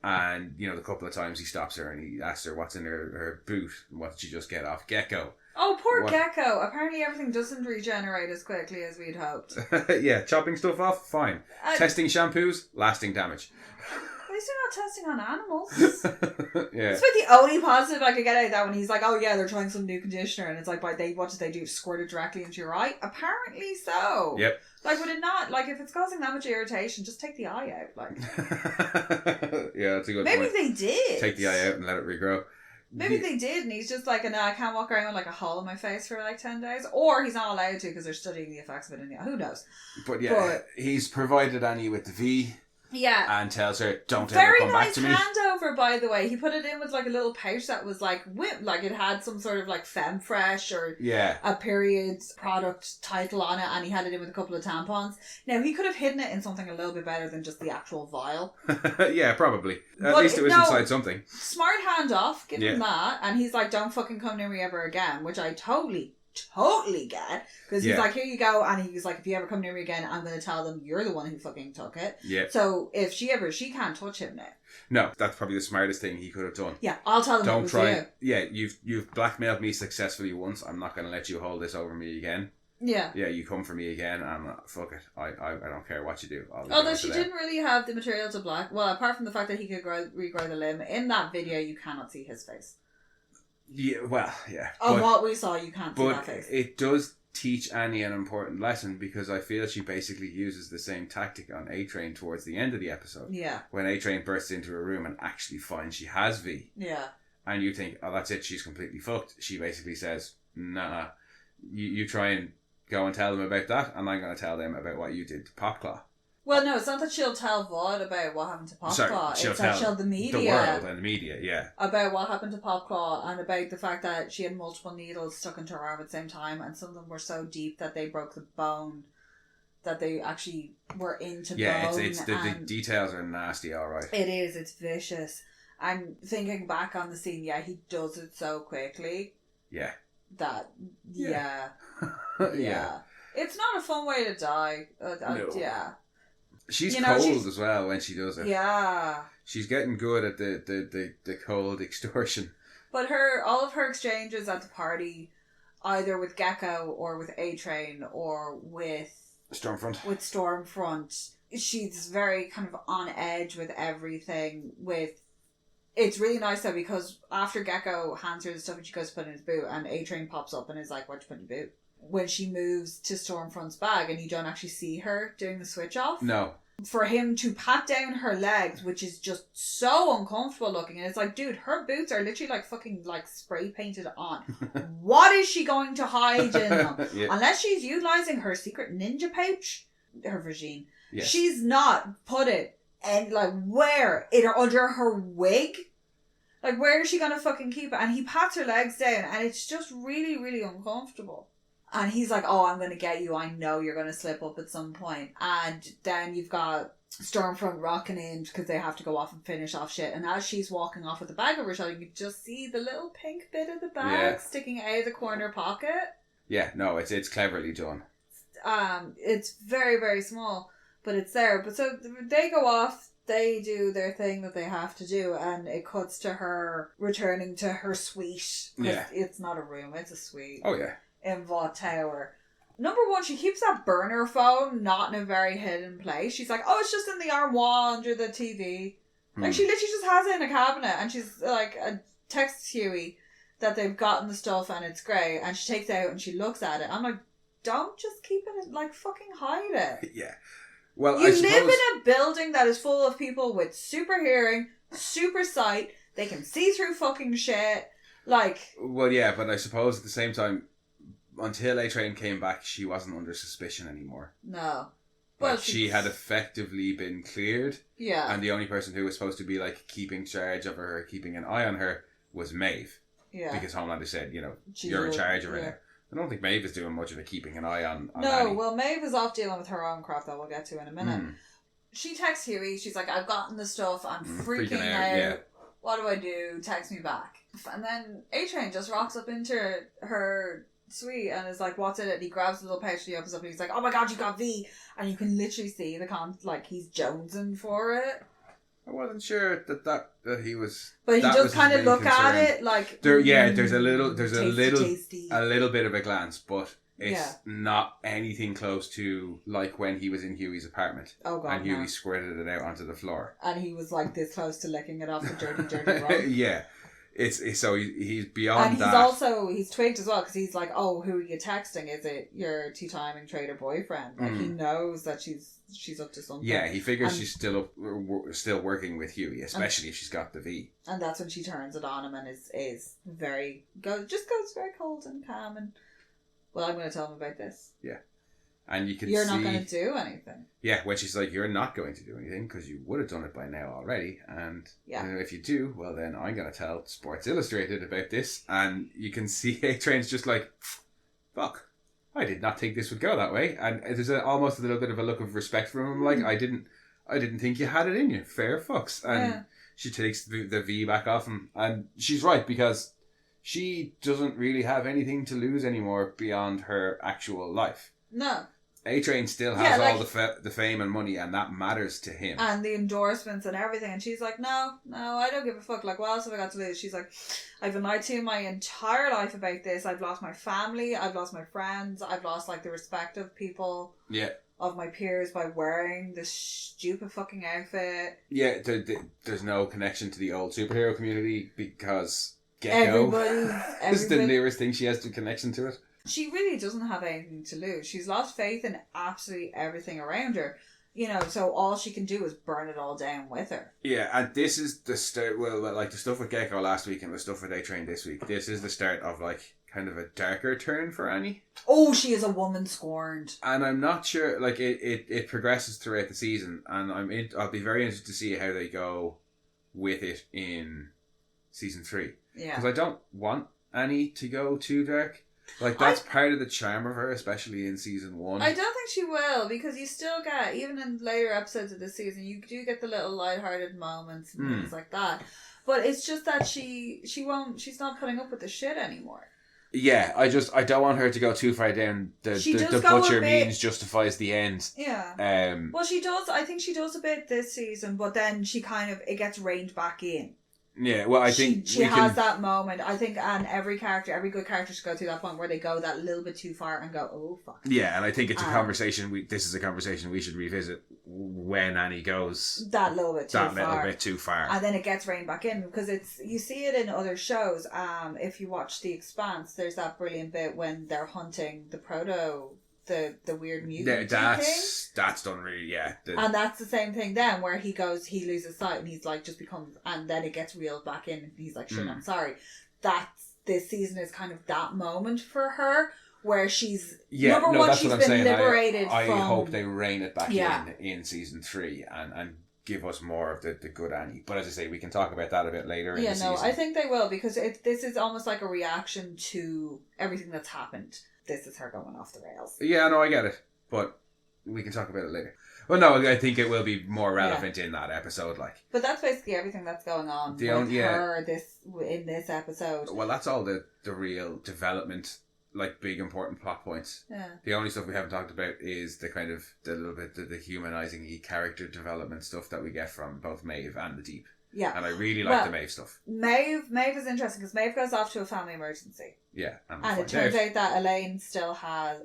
And, you know, the couple of times he stops her and he asks her what's in her boot, what did she just get off Gecko. Oh, poor Gecko. Apparently everything doesn't regenerate as quickly as we'd hoped. Yeah, chopping stuff off, fine. Testing shampoos, lasting damage. At least they're not testing on animals. Yeah. That's about the only positive I could get out of that when he's like, oh yeah, they're trying some new conditioner, and it's like, what did they do? Squirt it directly into your eye? Apparently so. Yep. Like, would it not, like, if it's causing that much irritation, just take the eye out, like. Yeah, that's a good Maybe point. they did. Take the eye out and let it regrow. Maybe they did, and he's just like, no, I can't walk around with like a hole in my face for like 10 days. Or he's not allowed to because they're studying the effects of it, and who knows. But yeah, he's provided Annie with the V. Yeah. And tells her, don't ever come back to me. Very nice handover, by the way. He put it in with like a little pouch that was like it had some sort of like Femme Fresh or a period product title on it, and he had it in with a couple of tampons. Now, he could have hidden it in something a little bit better than just the actual vial. Yeah, probably. At least it was inside something. Smart handoff, give him that. And he's like, don't fucking come near me ever again, which I totally get, because he's like, here you go, and he's like, if you ever come near me again, I'm going to tell them you're the one who fucking took it. Yeah. So if she can't touch him now. No, that's probably the smartest thing he could have done. Yeah, I'll tell them. Don't try. You. Yeah, you've blackmailed me successfully once. I'm not going to let you hold this over me again. Yeah. Yeah, you come for me again, and fuck it. I don't care what you do. Although she didn't really have the material to well, apart from the fact that he could regrow the limb, in that video you cannot see his face. Yeah, well, yeah. Of what we saw, you can't see that face. But it does teach Annie an important lesson, because I feel she basically uses the same tactic on A-Train towards the end of the episode. Yeah. When A-Train bursts into a room and actually finds she has V. Yeah. And you think, oh, that's it, she's completely fucked. She basically says, nah, you try and go and tell them about that, and I'm going to tell them about what you did to Popclaw. Well, no, it's not that she'll tell Vought about what happened to Popclaw. It's that she'll the media. The world and the media, yeah. About what happened to Popclaw, and about the fact that she had multiple needles stuck into her arm at the same time, and some of them were so deep that they broke the bone, that they actually were into bone. Yeah, the details are nasty, alright. It is, it's vicious. And thinking back on the scene, yeah, he does it so quickly. Yeah. That, yeah. Yeah. It's not a fun way to die. No. Yeah. She's cold as well when she does it. Yeah. She's getting good at the cold extortion. But all of her exchanges at the party, either with Gecko or with A-Train or with Stormfront, she's very kind of on edge with everything. It's really nice though, because after Gecko hands her the stuff and she goes to put in his boot, and A-Train pops up and is like, what'd you put in your boot? When she moves to Stormfront's bag and you don't actually see her doing the switch off. No. For him to pat down her legs, which is just so uncomfortable looking, and it's like, dude, her boots are literally like fucking like spray painted on. What is she going to hide in them? Yeah. Unless she's utilising her secret ninja pouch, her vagine. Yes. She's not put it and like where? Under her wig? Like, where is she gonna fucking keep it? And he pats her legs down, and it's just really, really uncomfortable. And he's like, oh, I'm going to get you. I know you're going to slip up at some point. And then you've got Stormfront rocking in because they have to go off and finish off shit. And as she's walking off with the bag over her shoulder, you just see the little pink bit of the bag sticking out of the corner pocket. Yeah, no, it's cleverly done. It's very, very small, but it's there. But so they go off they do their thing that they have to do, and it cuts to her returning to her suite. Yeah. It's not a room, it's a suite. Oh, yeah. In Vought Tower. Number one, she keeps that burner phone not in a very hidden place. She's like, oh, it's just in the armoire under the TV. Like, she literally just has it in a cabinet, and she's like, texts Huey that they've gotten the stuff and it's great, and she takes it out and she looks at it. I'm like, don't just keep it, like, fucking hide it. Yeah. Well, you live in a building that is full of people with super hearing, super sight. They can see through fucking shit. Like... Well, yeah, but I suppose at the same time, until A-Train came back, she wasn't under suspicion anymore. No. Well, she had effectively been cleared. Yeah. And the only person who was supposed to be, like, keeping charge of her, keeping an eye on her, was Maeve. Yeah. Because Homelander said, you know, you're in charge of her now. I don't think Maeve is doing much of a keeping an eye on No, Annie. well, Maeve is off dealing with her own crap that we'll get to in a minute. She texts Huey. She's like, I've gotten the stuff. I'm freaking out. Yeah. What do I do? Text me back. And then A-Train just rocks up into her suite and is like, what's in it? And he grabs the little pouch and he opens up and he's like, oh my god, you got V. And you can literally see like he's jonesing for it. I wasn't sure that he was. But he just kind of look at it like. There's a little tasty. a little bit of a glance, but it's not anything close to like when he was in Huey's apartment. Oh god, and Huey squirted it out onto the floor. And he was like this close to licking it off the dirty rug. Yeah. It's so he's beyond and that. He's twigged as well because he's like, oh, who are you texting? Is it your two-timing traitor boyfriend? Like he knows that she's up to something. Yeah, he figures she's still working with Huey, especially if she's got the V. And that's when she turns it on him and is very goes very cold and calm and well, I'm going to tell him about this. Yeah. And you can You're not going to do anything. Yeah, when she's like, you're not going to do anything because you would have done it by now already. And if you do, well, then I'm going to tell Sports Illustrated about this. And you can see A-Train's just like, fuck, I did not think this would go that way. And there's almost a little bit of a look of respect from him. Like, I didn't think you had it in you. Fair fucks. And she takes the V back off him. And she's right because she doesn't really have anything to lose anymore beyond her actual life. No. A-Train still has all the fame and money, and that matters to him. And the endorsements and everything. And she's like, no, I don't give a fuck. Like, what else have I got to lose? She's like, I've been lied to my entire life about this. I've lost my family. I've lost my friends. I've lost, like, the respect of people. Yeah. Of my peers by wearing this stupid fucking outfit. Yeah, there's no connection to the old superhero community because Gecko is the nearest thing she has to connection to it. She really doesn't have anything to lose. She's lost faith in absolutely everything around her. You know, so all she can do is burn it all down with her. Yeah, and this is the start, well, like the stuff with Gecko last week and the stuff with A-Train this week, this is the start of, like, kind of a darker turn for Annie. Oh, she is a woman scorned. And I'm not sure, like, it progresses throughout the season, and I'll be very interested to see how they go with it in season 3. Yeah. Because I don't want Annie to go too dark. Like, that's part of the charm of her, especially in season 1. I don't think she will, because you still get, even in later episodes of this season, you do get the little lighthearted moments and things like that. But it's just that she's not putting up with the shit anymore. Yeah, I don't want her to go too far down the butcher means justifies the end. Yeah. Well, she does, I think she does a bit this season, but then she it gets reined back in. Yeah, well, I think she has that moment. I think, and every good character should go through that point where they go that little bit too far and go, oh fuck. Yeah, and I think it's a conversation. This is a conversation we should revisit when Annie goes that little bit too far, and then it gets reined back in because you see it in other shows. If you watch The Expanse, there's that brilliant bit when they're hunting the the weird mutant thing. That's done really, and that's the same thing then where he loses sight and he's like just becomes, and then it gets reeled back in and he's like, shit, I'm sorry. This season is kind of that moment for her where she's number one, she's been liberated I hope they rein it back in season 3 and give us more of the good Annie. But as I say, we can talk about that a bit later in the season. I think they will, because this is almost like a reaction to everything that's happened. This is her going off the rails. Yeah, no, I get it. But we can talk about it later. Well, no, I think it will be more relevant in that episode. But that's basically everything that's going on with her in this episode. Well, that's all the real development like big important plot points. Yeah. The only stuff we haven't talked about is the kind of the little bit the humanizing character development stuff that we get from both Maeve and the Deep. Yeah. And I really like the Maeve stuff. Maeve is interesting because Maeve goes off to a family emergency. Yeah. And it turns out that Elena still has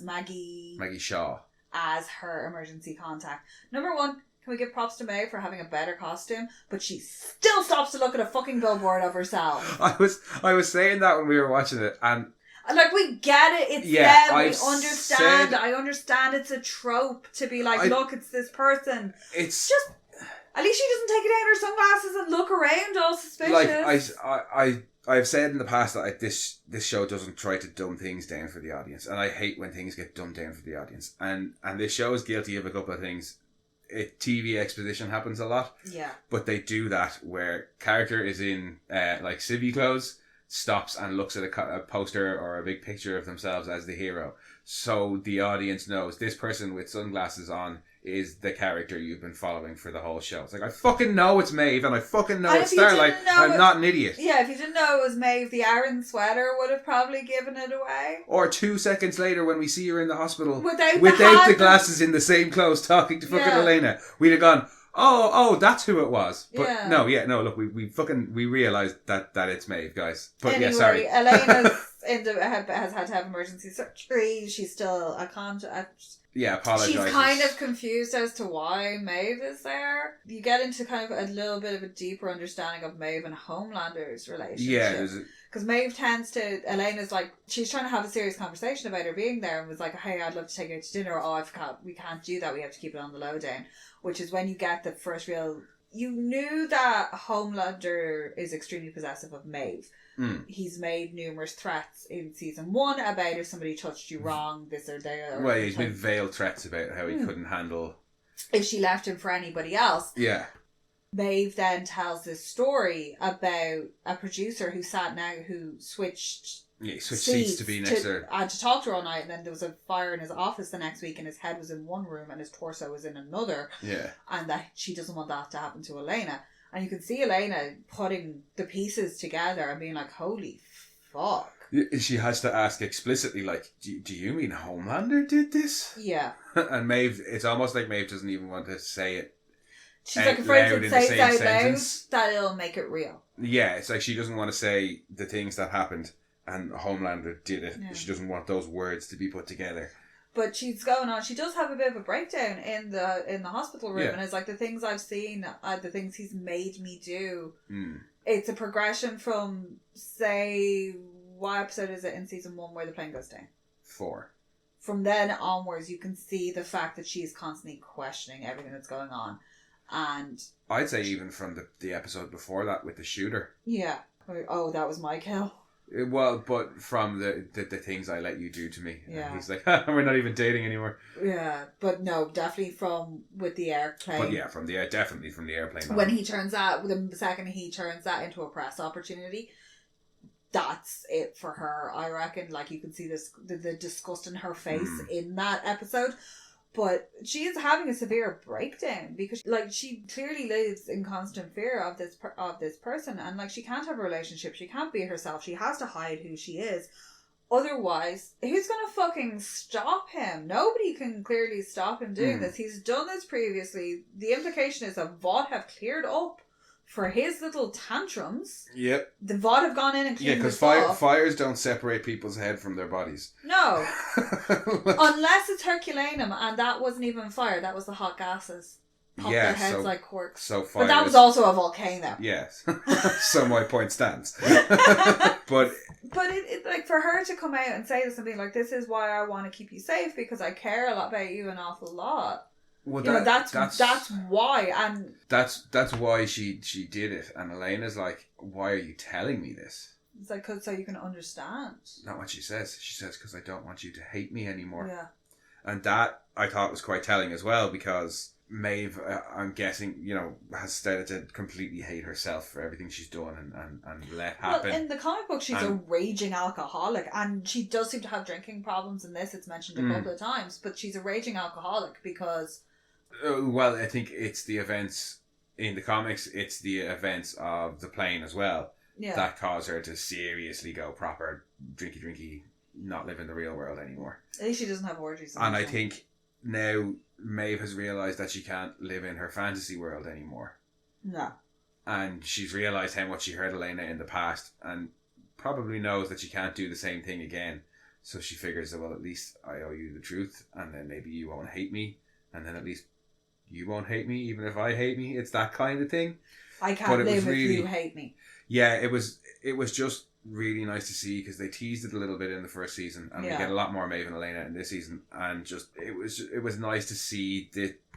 Maggie Shaw as her emergency contact. Number one, can we give props to Maeve for having a better costume? But she still stops to look at a fucking billboard of herself. I was saying that when we were watching it, and like, we get it, it's them, we understand. I understand it's a trope to be like, look, it's this person. It's just, at least she doesn't take it down her sunglasses and look around all suspicious. Like, I've said in the past that this show doesn't try to dumb things down for the audience, and I hate when things get dumbed down for the audience. And this show is guilty of a couple of things. TV exposition happens a lot. Yeah. But they do that where character is in like civvy clothes, stops and looks at a poster or a big picture of themselves as the hero. So the audience knows this person with sunglasses on is the character you've been following for the whole show. It's like, I fucking know it's Maeve and I fucking know it's Starlight. I'm not an idiot. Yeah, if you didn't know it was Maeve, the Aaron sweater would have probably given it away. Or 2 seconds later when we see her in the hospital without the glasses, in the same clothes, talking to fucking Elena, we'd have gone, oh, that's who it was. But no, look, we realised that it's Maeve, guys. But anyway, sorry. Elena's has had to have emergency surgery. She's still apologises. She's kind of confused as to why Maeve is there. You get into kind of a little bit of a deeper understanding of Maeve and Homelander's relationship. Yeah, because Maeve Elena's like, she's trying to have a serious conversation about her being there and was like, hey, I'd love to take you out to dinner. Oh, I forgot, we can't do that. We have to keep it on the lowdown. Which is when you get the first real... You knew that Homelander is extremely possessive of Maeve. He's made numerous threats in season 1 about if somebody touched you wrong, this or that. Well, he's made veiled threats about how he couldn't handle... If she left him for anybody else. Yeah. Maeve then tells this story about a producer who switched... Yeah, he switched seats to be next to her. And to talk to her all night, and then there was a fire in his office the next week and his head was in one room and his torso was in another. Yeah. And that she doesn't want that to happen to Elena. And you can see Elena putting the pieces together and being like, holy fuck. She has to ask explicitly, like, do you mean Homelander did this? Yeah. And Maeve, it's almost like Maeve doesn't even want to say it. She's like afraid to say it out loud that it'll make it real. Yeah, it's like she doesn't want to say the things that happened and Homelander did it. Yeah. She doesn't want those words to be put together. But she's going on. She does have a bit of a breakdown in the hospital room, and it's like the things I've seen, the things he's made me do. It's a progression from, say, what episode is it in season 1 where the plane goes down? 4. From then onwards, you can see the fact that she's constantly questioning everything that's going on, and I'd say even from the episode before that with the shooter. Yeah. Oh, that was my kill. Well, but from the things I let you do to me. Yeah. He's like, we're not even dating anymore. Yeah, but no, definitely with the airplane. But yeah, definitely from the airplane. When he turns that, the second he turns that into a press opportunity, that's it for her, I reckon. Like, you can see the disgust in her face in that episode. But she is having a severe breakdown because, like, she clearly lives in constant fear of this person, and like, she can't have a relationship. She can't be herself. She has to hide who she is. Otherwise, who's gonna fucking stop him? Nobody can clearly stop him doing this. He's done this previously. The implication is that Vought have cleared up for his little tantrums. Yep. The Vought have gone in and cleaned because fires don't separate people's head from their bodies. No. Unless it's Herculaneum, and that wasn't even fire, that was the hot gases. Pop their heads like corks. So fire. But that was also a volcano. Yes. So my point stands. But it like, for her to come out and say this and be like, this is why I want to keep you safe, because I care a lot about you an awful lot. Well, that's why, and that's why she did it. And Elena's like, why are you telling me this? It's like, so you can understand. Not what she says. She says, because I don't want you to hate me anymore. Yeah. And that I thought was quite telling as well, because Maeve, I'm guessing, has started to completely hate herself for everything she's done and let happen. Well, in the comic book, she's a raging alcoholic, and she does seem to have drinking problems in this. It's mentioned a couple of times, but she's a raging alcoholic because... well, I think it's the events in the comics, it's the events of the plane as well that cause her to seriously go proper drinky, not live in the real world anymore. At least she doesn't have orgies. And I think now Maeve has realised that she can't live in her fantasy world anymore. No. And she's realised how much she hurt Elena in the past, and probably knows that she can't do the same thing again. So she figures that, well, at least I owe you the truth, and then maybe you won't hate me, and then at least you won't hate me, even if I hate me. It's that kind of thing. I can't live if you hate me. Yeah, it was just really nice to see, because they teased it a little bit in the first season, and we get a lot more Maeve and Elena in this season, and just it was nice to see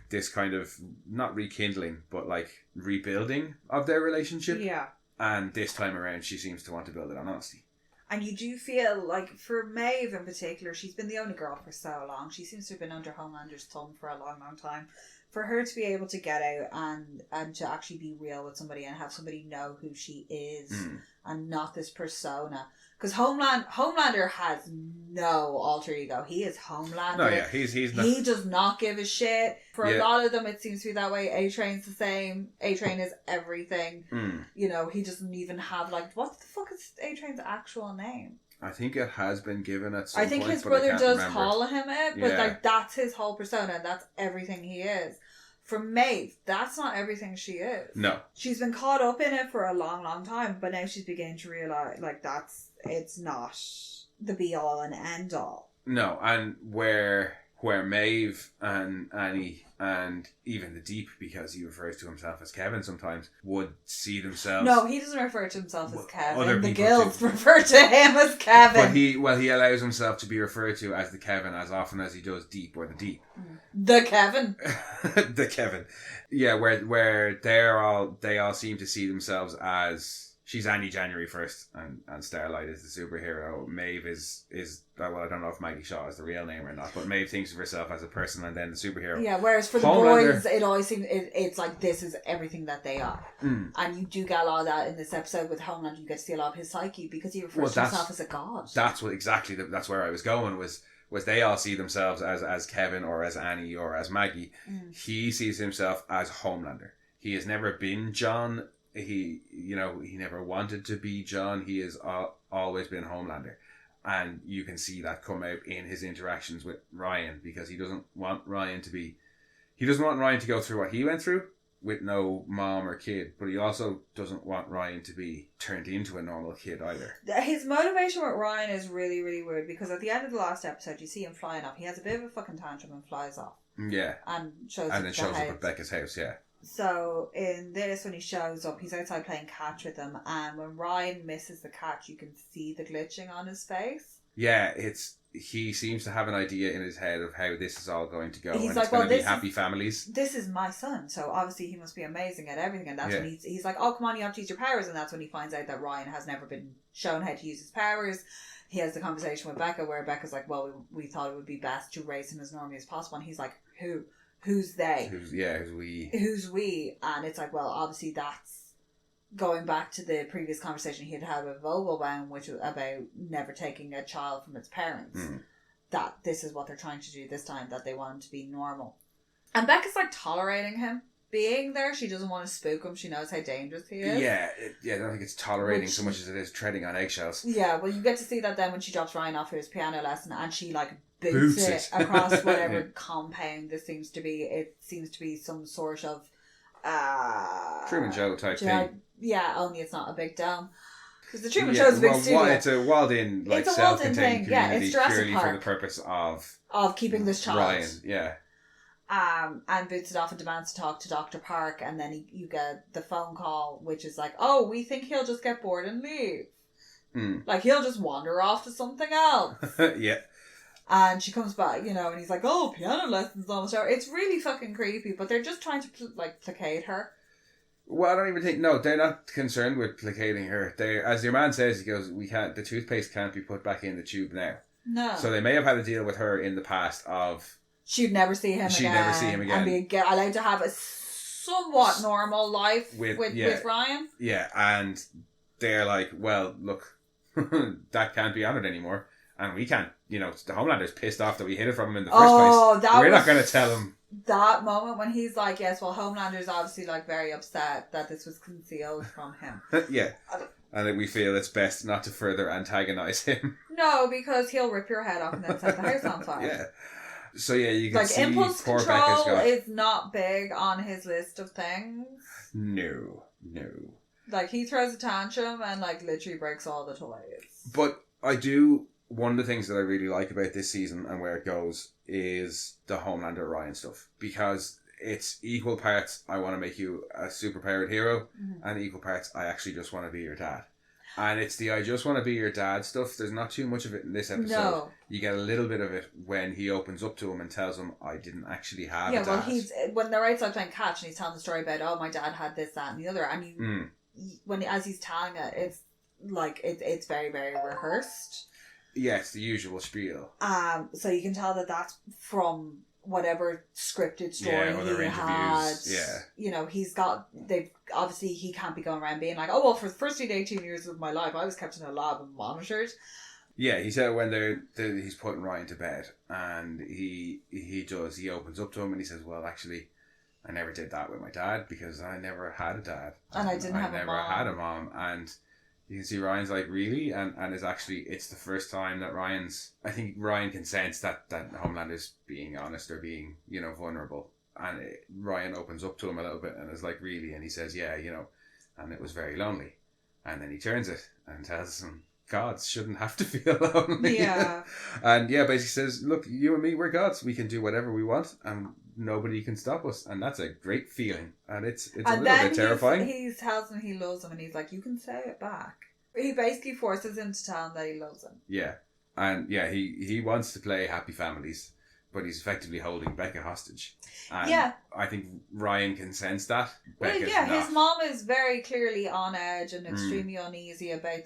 this kind of, not rekindling, but like rebuilding of their relationship. Yeah. And this time around, she seems to want to build it on honesty. And you do feel like, for Maeve in particular, she's been the only girl for so long. She seems to have been under Homelander's thumb for a long, long time. For her to be able to get out and to actually be real with somebody and have somebody know who she is and not this persona. Because Homelander has no alter ego. He is Homelander. No, yeah, he's not. He does not give a shit. For a lot of them, it seems to be that way. A-Train's the same. A-Train is everything. You know, he doesn't even have, like, what the fuck is A-Train's actual name? I think it has been given at some point. I think his brother does call him it, but like that's his whole persona and that's everything he is. For Maeve, that's not everything she is. No. She's been caught up in it for a long, long time, but now she's beginning to realise, like, it's not the be-all and end-all. No, and where Maeve and Annie and even the Deep, because he refers to himself as Kevin sometimes, would see themselves... No, he doesn't refer to himself as Kevin. Other the guilds refer to him as Kevin. But he allows himself to be referred to as the Kevin as often as he does Deep or the Deep. The Kevin. The Kevin. Yeah, where they all seem to see themselves as... She's Annie January 1st, and Starlight is the superhero. Maeve is well, I don't know if Maggie Shaw is the real name or not, but Maeve thinks of herself as a person and then the superhero. Yeah, whereas for the boys, it always seems it's like this is everything that they are. And you do get a lot of that in this episode with Homelander. You get to see a lot of his psyche because he refers to himself as a god. That's what exactly. That's where I was going. Was they all see themselves as Kevin or as Annie or as Maggie. He sees himself as Homelander. He has never been John. He never wanted to be John. He has always been Homelander. And you can see that come out in his interactions with Ryan, because he doesn't want Ryan to go through what he went through with no mom or kid, but he also doesn't want Ryan to be turned into a normal kid either. His motivation with Ryan is really, really weird, because at the end of the last episode, you see him flying off. He has a bit of a fucking tantrum and flies off. Yeah. And shows up at Becca's house, yeah. So in this, when he shows up, he's outside playing catch with them, and when Ryan misses the catch, you can see the glitching on his face. Yeah, he seems to have an idea in his head of how this is all going to go. He's and like, it's going to be happy families. This is my son, so obviously he must be amazing at everything. And that's when he's like, oh, come on, you have to use your powers. And that's when he finds out that Ryan has never been shown how to use his powers. He has the conversation with Becca, where Becca's like, well, we thought it would be best to raise him as normally as possible. And he's like, who? Who's they? Who's we? Who's we? And it's like, well, obviously that's going back to the previous conversation he had with Vogelbaum, which was about never taking a child from its parents. That this is what they're trying to do this time, that they want him to be normal. And Becca's like tolerating him being there. She doesn't want to spook him. She knows how dangerous he is. Yeah, I don't think it's tolerating so much as it is treading on eggshells. Yeah, well, you get to see that then when she drops Ryan off for his piano lesson, and she like boots it across whatever compound this seems to be. It seems to be some sort of Truman Show type thing. Yeah, only it's not a big dome. Because the Truman Show is a big studio. It's a walled-in, like, self-contained community, it's Jurassic purely Park. for the purpose of keeping this child. Ryan, yeah. And boots it off and demands to talk to Dr. Park, and then you get the phone call, which is like, oh, we think he'll just get bored and leave. Like, he'll just wander off to something else. Yeah. And she comes back, and he's like, oh, piano lessons on the show. It's really fucking creepy, but they're just trying to, placate her. Well, I don't even think... No, they're not concerned with placating her. They, as your man says, he goes, the toothpaste can't be put back in the tube now. No. So they may have had a deal with her in the past of... She'd never see him again. And be allowed to have a somewhat normal life with Ryan. Yeah, and they're like, well, look, that can't be honoured anymore. And we can't, the Homelander's pissed off that we hid it from him in the first place. We're not going to tell him. That moment when he's like, yes, well, Homelander's obviously like very upset that this was concealed from him. Yeah. And that we feel it's best not to further antagonise him. No, because he'll rip your head off and then set the house on fire. Yeah. So yeah, you can see impulse poor control Becca's is not big on his list of things. No. Like, he throws a tantrum and, like, literally breaks all the toys. But one of the things that I really like about this season and where it goes is the Homelander Ryan stuff. Because it's equal parts, I want to make you a superpowered hero, and equal parts, I actually just want to be your dad. And it's the I just want to be your dad stuff. There's not too much of it in this episode. No. You get a little bit of it when he opens up to him and tells him, I didn't actually have a dad. Yeah, well, when they're outside playing catch and he's telling the story about, oh, my dad had this, that, and the other, and as he's telling it, it's like, it's very, very rehearsed. Yeah, it's the usual spiel. So you can tell that that's from whatever scripted story he had. Yeah. You know, obviously he can't be going around being like, oh, well, for the first 18 years of my life, I was kept in a lab and monitored. Yeah, he said when he's putting Ryan to bed, and he opens up to him and he says, well, actually, I never did that with my dad because I never had a dad. And I never had a mom. And you can see Ryan's like, really? And it's the first time that I think Ryan can sense that Homelander's being honest or being, vulnerable. And Ryan opens up to him a little bit and is like, really? And he says, yeah, and it was very lonely. And then he turns it and tells him, gods shouldn't have to feel lonely. Yeah. And basically says, look, you and me, we're gods. We can do whatever we want and nobody can stop us. And that's a great feeling. And it's a little bit terrifying. He tells him he loves him and he's like, you can say it back. He basically forces him to tell him that he loves him. Yeah. And he wants to play Happy Families, but he's effectively holding Becca hostage. And I think Ryan can sense that. His mom is very clearly on edge and extremely uneasy about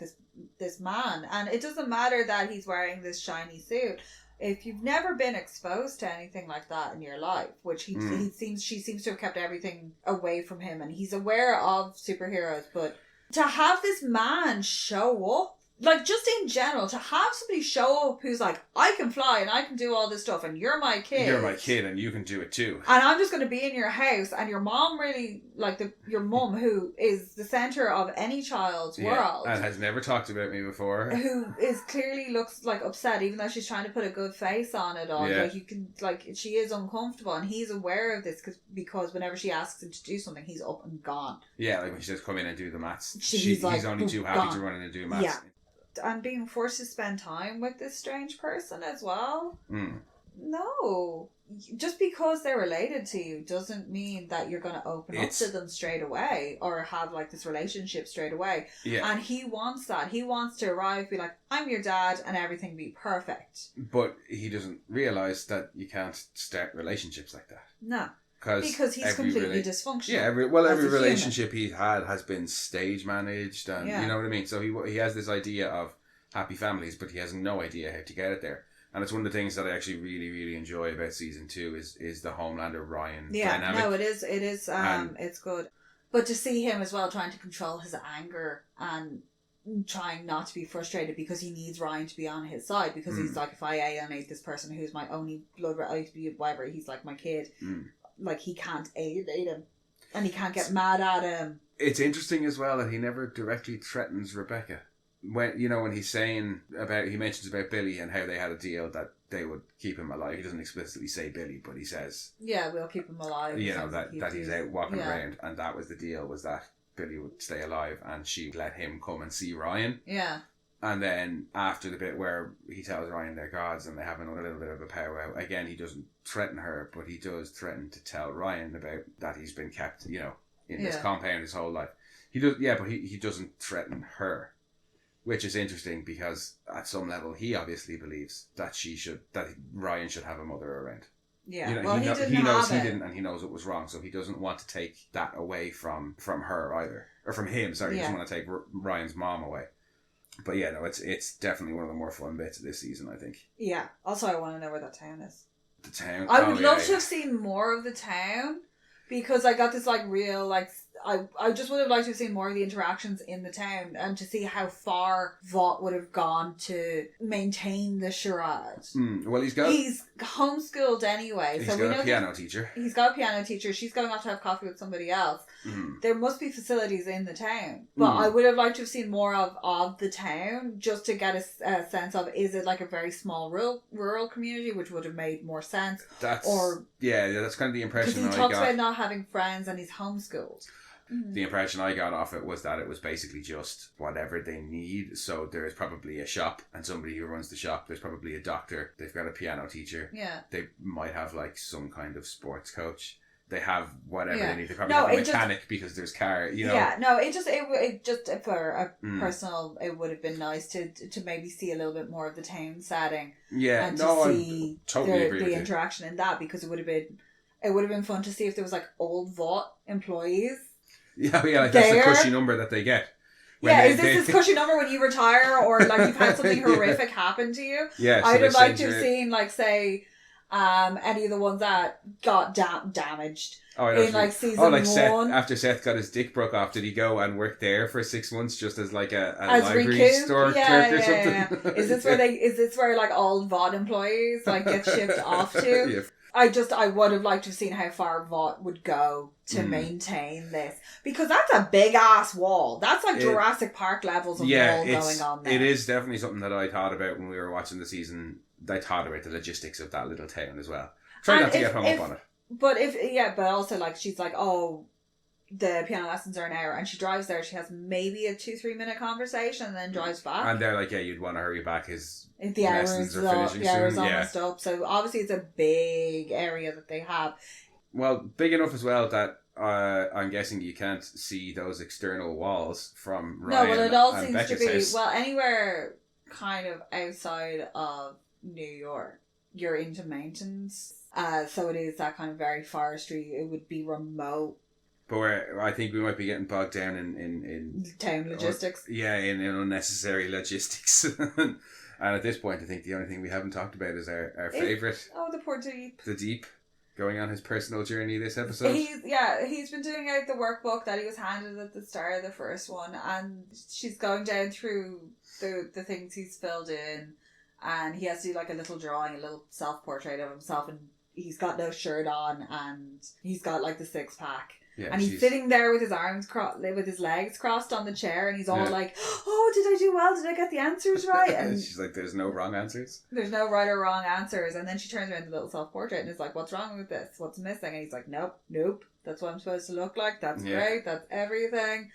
this man. And it doesn't matter that he's wearing this shiny suit. If you've never been exposed to anything like that in your life, which she seems to have kept everything away from him, and he's aware of superheroes, but to have this man show up, like, just in general, to have somebody show up who's like, I can fly and I can do all this stuff and you're my kid. You're my kid and you can do it too. And I'm just going to be in your house, and your mom really, like, your mum, who is the centre of any child's world. And has never talked about me before. Who is clearly looks, like, upset, even though she's trying to put a good face on it all. Yeah. Like, she is uncomfortable, and he's aware of this because whenever she asks him to do something, he's up and gone. Yeah, like when she says, come in and do the maths. He's only too happy to run in and do maths. Yeah. And being forced to spend time with this strange person as well. No. Just because they're related to you doesn't mean that you're going to open up to them straight away or have, like, this relationship straight away. Yeah. And he wants that. He wants to arrive, be like, I'm your dad, and everything be perfect. But he doesn't realise that you can't start relationships like that. No. Because he's completely dysfunctional. Yeah, every relationship he's had has been stage managed, and you know what I mean. So he has this idea of happy families, but he has no idea how to get it there. And it's one of the things that I actually really, really enjoy about season 2 is the Homelander Ryan dynamic. No, it is. It's good, but to see him as well trying to control his anger and trying not to be frustrated because he needs Ryan to be on his side, because he's like, if I alienate this person who's my only blood, whatever, he's like my kid. Like, he can't alienate him, and he can't get mad at him. It's interesting as well that he never directly threatens Rebecca. When he's saying he mentions about Billy and how they had a deal that they would keep him alive. He doesn't explicitly say Billy, but he says, "Yeah, we'll keep him alive." That he's out walking around, and that was the deal, was that Billy would stay alive, and she'd let him come and see Ryan. Yeah. And then after the bit where he tells Ryan they're gods and they have a little bit of a powwow, again, he doesn't threaten her, but he does threaten to tell Ryan about that he's been kept, in this compound his whole life. He does, but he doesn't threaten her, which is interesting because at some level he obviously believes that Ryan should have a mother around. Yeah, he knows he didn't, and he knows it was wrong, so he doesn't want to take that away from her either, or from him. Sorry, he doesn't want to take Ryan's mom away. But yeah, no, it's definitely one of the more fun bits of this season, I think. Yeah. Also, I want to know where that town is. The town? I would love to have seen more of the town, because I got this, like, real, like, I just would have liked to have seen more of the interactions in the town and to see how far Vought would have gone to maintain the charade. Well, he's homeschooled anyway. He's got a piano teacher. He's got a piano teacher. She's going off to have coffee with somebody else. There must be facilities in the town. But I would have liked to have seen more of the town just to get a sense of, is it like a very small rural community, which would have made more sense. That's kind of the impression I got. Because he talks about not having friends and he's homeschooled. The impression I got off it was that it was basically just whatever they need. So there's probably a shop and somebody who runs the shop. There's probably a doctor. They've got a piano teacher. Yeah. They might have like some kind of sports coach. They have whatever they need. They probably have a mechanic because there's car. Yeah. No. It just for a personal. It would have been nice to maybe see a little bit more of the town setting. Yeah. And to see the interaction in that, because it would have been fun to see if there was like old Vought employees. Yeah, like that's the cushy number that they get. Is this cushy number when you retire, or like you've had something horrific happen to you? Yeah, I'd have liked to have seen, like, say, any of the ones that got damaged in like season 1. Seth, after Seth got his dick broke off, did he go and work there for 6 months just as like a library store clerk or something? Yeah. Is this where like all Vought employees like get shipped off to? Yeah. I would have liked to have seen how far Vought would go to maintain this. Because that's a big ass wall. That's like Jurassic Park levels of wall going on there. It is definitely something that I thought about when we were watching the season. I thought about the logistics of that little town as well. Try not to get hung up on it. But but also like she's like, oh, the piano lessons are an hour, and she drives there. She has maybe a 2-3 minute conversation and then drives back. And they're like, yeah, you'd want to hurry back. The hours are finishing soon. Almost up. So obviously it's a big area that they have. Well, big enough as well that I'm guessing you can't see those external walls from Ryan. No, well, it all and seems Becca's to be house. anywhere kind of outside of New York. You're into mountains, so it is that kind of very forestry. It would be remote. But I think we might be getting bogged down in town logistics. In unnecessary logistics. And at this point, I think the only thing we haven't talked about is our favourite. Oh, the poor Deep. The Deep, going on his personal journey this episode. He's been doing out the workbook that he was handed at the start of the first one, and she's going down through the things he's filled in, and he has to do like a little drawing, a little self-portrait of himself, and he's got no shirt on, and he's got like the 6-pack. Yeah, and he's sitting there with his arms with his legs crossed on the chair, and he's all like, oh, did I do well? Did I get the answers right? And she's like, there's no wrong answers. There's no right or wrong answers. And then she turns around to the little self-portrait and is like, what's wrong with this? What's missing? And he's like, nope. That's what I'm supposed to look like. That's great. That's everything.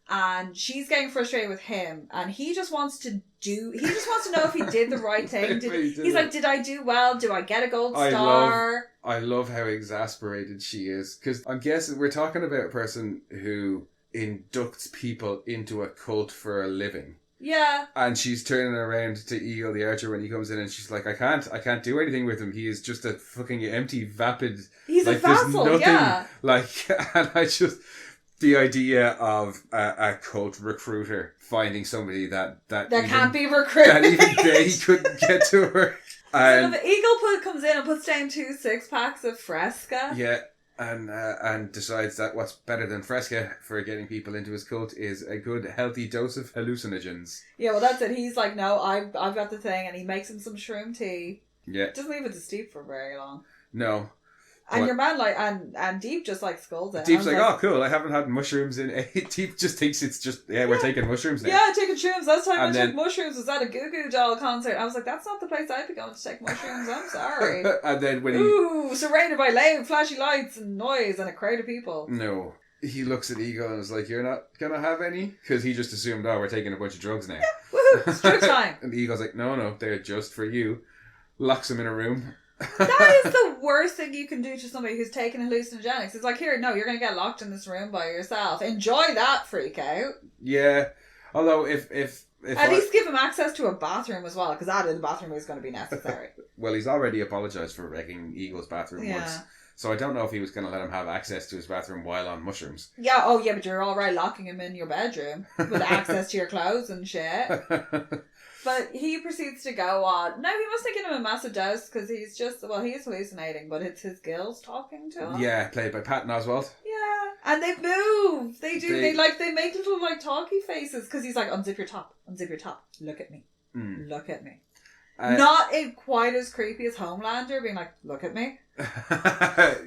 And she's getting frustrated with him, and he just wants to know if he did the right thing. He's like, did I do well? Do I get a gold star? I love how exasperated she is, because I'm guessing we're talking about a person who inducts people into a cult for a living. Yeah. And she's turning around to Eagle the Archer when he comes in, and she's like, I can't do anything with him. He is just a fucking empty, vapid... He's a vassal, and I just... The idea of a cult recruiter finding somebody that can't be recruited, that even they couldn't get to work. And so if Eagle comes in and puts down 2 6-packs of Fresca. Yeah, and decides that what's better than Fresca for getting people into his cult is a good healthy dose of hallucinogens. Yeah, well that's it. He's like, no, I've got the thing, and he makes him some shroom tea. Yeah, doesn't leave it to steep for very long. No. And your man and Deep just like scolds it. Deep's like, oh cool, I haven't had mushrooms in... Deep just thinks it's just, we're taking mushrooms now. Yeah, taking shrooms. Last time I took mushrooms was at a Goo Goo Doll concert. I was like, that's not the place I'd be going to take mushrooms. I'm sorry. And then when surrounded by loud flashy lights and noise and a crowd of people. No. He looks at Eagle and is like, you're not going to have any? Because he just assumed, we're taking a bunch of drugs now. Yeah, woohoo, it's drug time. And Eagle's like, no, they're just for you. Locks him in a room. That is the worst thing you can do to somebody who's taken hallucinogenics. It's like, here, no, you're going to get locked in this room by yourself. Enjoy that freak out. Yeah. Although if at least give him access to a bathroom as well, because that in the bathroom is going to be necessary. Well, he's already apologised for wrecking Eagle's bathroom once. So I don't know if he was going to let him have access to his bathroom while on mushrooms. Yeah, but you're all right locking him in your bedroom with access to your clothes and shit. But he proceeds to go on. Now, he must have given him a massive dose because he's hallucinating, but it's his gills talking to him. Yeah, played by Patton Oswalt. Yeah. And they move. They do. They make little, like, talky faces because he's like, unzip your top. Unzip your top. Look at me. Look at me. Not quite as creepy as Homelander being like, look at me.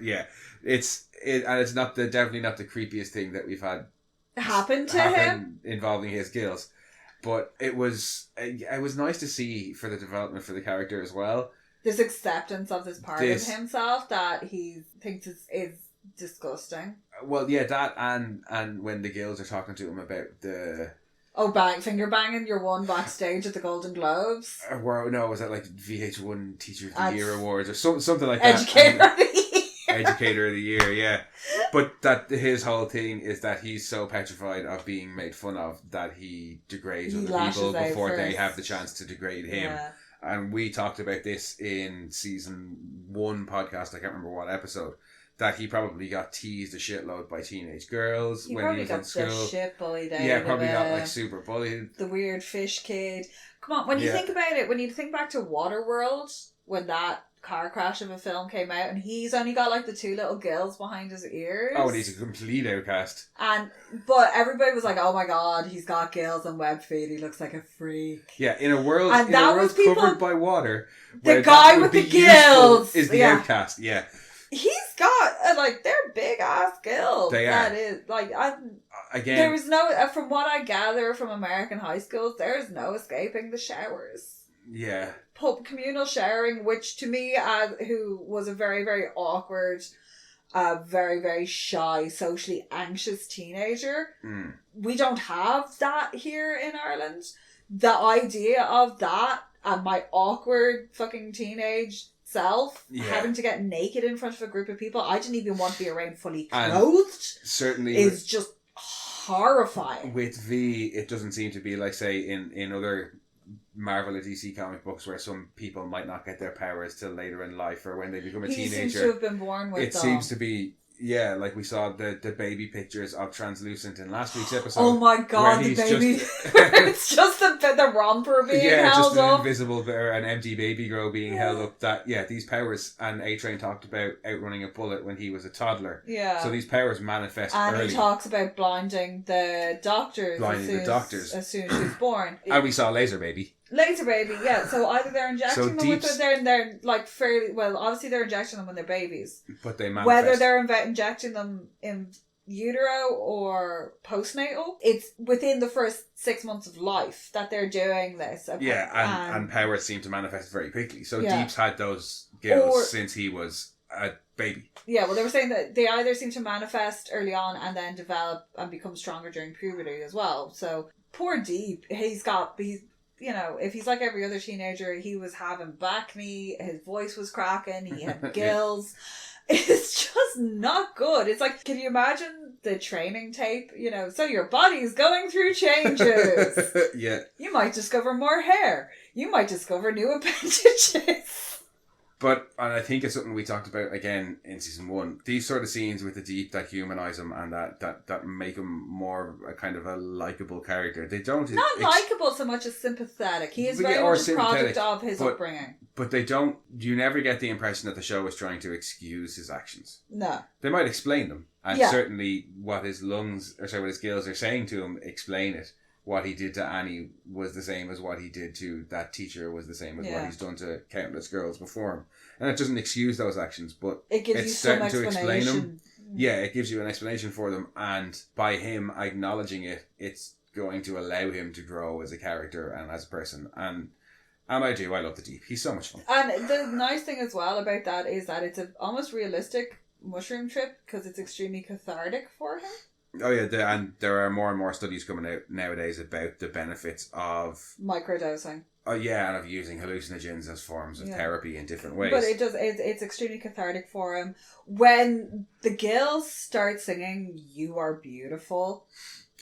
Yeah. It's definitely not the creepiest thing that we've had happen to him involving his gills. But it was nice to see for the development for the character as well. This acceptance of this part of himself that he thinks is disgusting. Well, yeah, that and when the gills are talking to him about the... Oh, finger banging your one backstage at the Golden Globes. Was that like VH1 Teacher of the Year Awards or something like Educator that? Of the Year. Educator of the Year, yeah. But that his whole thing is that he's so petrified of being made fun of that he degrades other people before they have the chance to degrade him. Yeah. And we talked about this in season 1 podcast, I can't remember what episode, that he probably got teased a shitload by teenage girls when he was in school. The shit bullied out. Yeah, probably got like super bullied. The weird fish kid. Come on, when you think about it, when you think back to Waterworld, when that car crash of a film came out and he's only got like the 2 little gills behind his ears. Oh, and he's a complete outcast. But everybody was like, oh my god, he's got gills and webbed feet, he looks like a freak. Yeah, in a world covered by water, the guy with the gills is the outcast. Yeah. He's got they're big ass gills. They are. That is again. There was no, from what I gather from American high schools, there's no escaping the showers. Yeah. Communal showering, which to me, who was a very, very awkward, very, very shy, socially anxious teenager, we don't have that here in Ireland. The idea of that and my awkward fucking teenage self having to get naked in front of a group of people I didn't even want to be around fully clothed certainly is just horrifying. With V, it doesn't seem to be like, say, in other Marvel or DC comic books where some people might not get their powers till later in life or when they become a teenager. He seems to have been born with them. Seems to be, like we saw the baby pictures of Translucent in last week's episode. Oh my god, the baby. It's just the romper being held just up. An invisible, an empty baby girl being held up. That, these powers, and A-Train talked about outrunning a bullet when he was a toddler. Yeah. So these powers manifest early. And he talks about blinding the doctors. As soon as she's born. And we saw Laser Baby. Laser Baby, yeah. So either they're injecting them with it, they're like fairly well. Obviously, they're injecting them when they're babies, but they manifest. Whether they're injecting them in utero or postnatal, it's within the first 6 months of life that they're doing this. Yeah, and powers seem to manifest very quickly. So Deep's had those gills since he was a baby. Yeah, well, they were saying that they either seem to manifest early on and then develop and become stronger during puberty as well. So poor Deep, if he's like every other teenager, he was having back knee, his voice was cracking, he had gills. It's just not good. It's like, can you imagine the training tape? So your body's going through changes. Yeah. You might discover more hair. You might discover new appendages. But, and I think it's something we talked about again in season 1, these sort of scenes with the Deep that humanise him and that make him more a kind of a likeable character. They don't... Not likeable so much as sympathetic. He is very much a product of his upbringing. But they don't... You never get the impression that the show is trying to excuse his actions. No. They might explain them. And certainly what his gills are saying to him explain it. What he did to Annie was the same as what he did to that teacher was the same as what he's done to countless girls before him. And it doesn't excuse those actions, but it gives you some explanation. To explain them. Yeah, it gives you an explanation for them, and by him acknowledging it, it's going to allow him to grow as a character and as a person. And I love the Deep. He's so much fun. And the nice thing as well about that is that it's an almost realistic mushroom trip because it's extremely cathartic for him. Oh yeah, and there are more and more studies coming out nowadays about the benefits of microdosing. Oh yeah, and of using hallucinogens as forms of therapy in different ways. But it's extremely cathartic for him. When the gills start singing "You Are Beautiful,"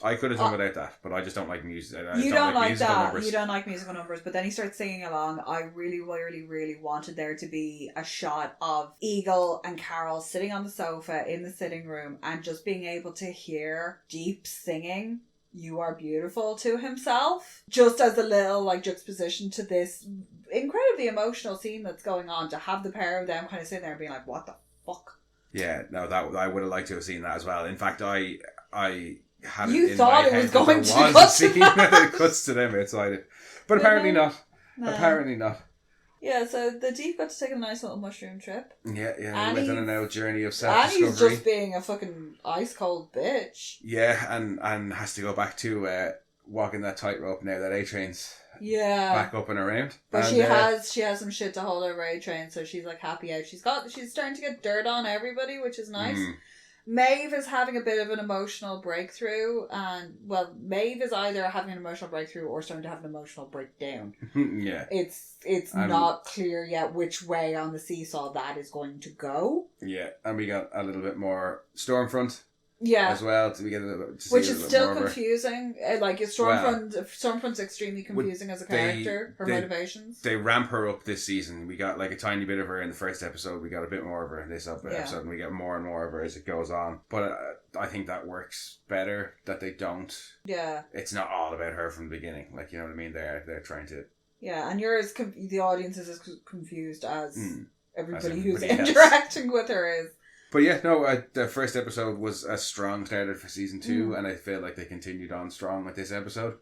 I could have done without that, but I just don't like music. You don't like that. Numbers. You don't like musical numbers, but then he starts singing along. I really, really, really wanted there to be a shot of Eagle and Carol sitting on the sofa in the sitting room and just being able to hear Deep singing "You are beautiful" to himself, just as a little like juxtaposition to this incredibly emotional scene that's going on, to have the pair of them kind of sitting there and being like, what the fuck? Yeah, no, that I would have liked to have seen that as well. In fact, I had You it in thought my it head was that going there to was a cut to scene that. that cuts to them outside it. But apparently no. not. No. Apparently not. Yeah, so the Deep got to take a nice little mushroom trip. Yeah, he went Annie's- on an out journey of And self-discovery. he's just being a fucking ice cold bitch. Yeah, and has to go back to walking that tightrope now that A-Train's Yeah. back up and around. But And, she has some shit to hold over A-Train, so she's like happy out. She's starting to get dirt on everybody, which is nice. Maeve is having a bit of an emotional breakthrough, and Maeve is either having an emotional breakthrough or starting to have an emotional breakdown. yeah. It's not clear yet which way on the seesaw that is going to go. Yeah, and we got a little bit more Stormfront Yeah. as well. To get a little, to see Which a is little still more of her. confusing. Like Stormfront's extremely confusing as a character. Her motivations. They ramp her up this season. We got like a tiny bit of her in the first episode. We got a bit more of her in this episode, and we get more and more of her as it goes on. But I think that works better that they don't. Yeah. It's not all about her from the beginning. Like, you know what I mean? They're trying to. Yeah, and the audience is as confused as everybody who's else. interacting with her is. But yeah, no, the first episode was a strong starter for season 2, and I feel like they continued on strong with this episode.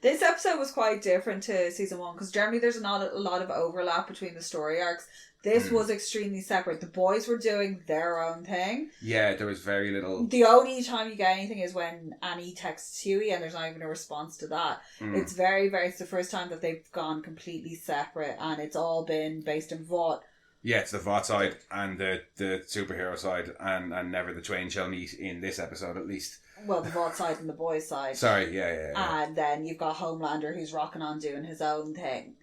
This episode was quite different to season 1, because generally there's not a lot of overlap between the story arcs. This was extremely separate. The boys were doing their own thing. Yeah, there was very little. The only time you get anything is when Annie texts Huey, and there's not even a response to that. It's it's the first time that they've gone completely separate, and it's all been based in Vought. Yeah, it's the Vought side and the superhero side, and never the twain shall meet in this episode, at least. Well, the Vought side and the boys' side. Sorry, yeah. And then you've got Homelander, who's rocking on doing his own thing.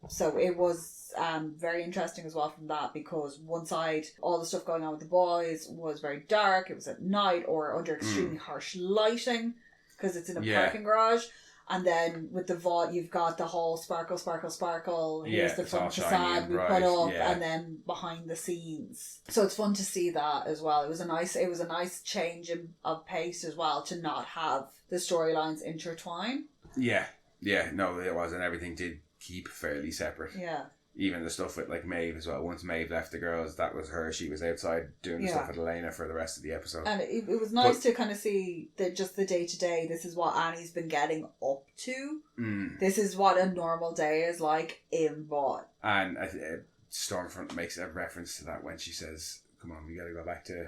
So it was very interesting as well from that, because one side, all the stuff going on with the boys was very dark. It was at night or under extremely harsh lighting, because it's in a parking garage. And then with the Vought, you've got the whole sparkle. Here's the front facade we put up, and then behind the scenes. So it's fun to see that as well. It was a nice change of pace as well, to not have the storylines intertwine. Yeah, no, it was, and everything did keep fairly separate. Yeah. Even the stuff with like Maeve as well. Once Maeve left the girls, that was her. She was outside doing the stuff with Elena for the rest of the episode. And it was nice to kind of see that just the day to day. This is what Annie's been getting up to. This is what a normal day is like in Vought. And Stormfront makes a reference to that when she says, "Come on, we got to go back to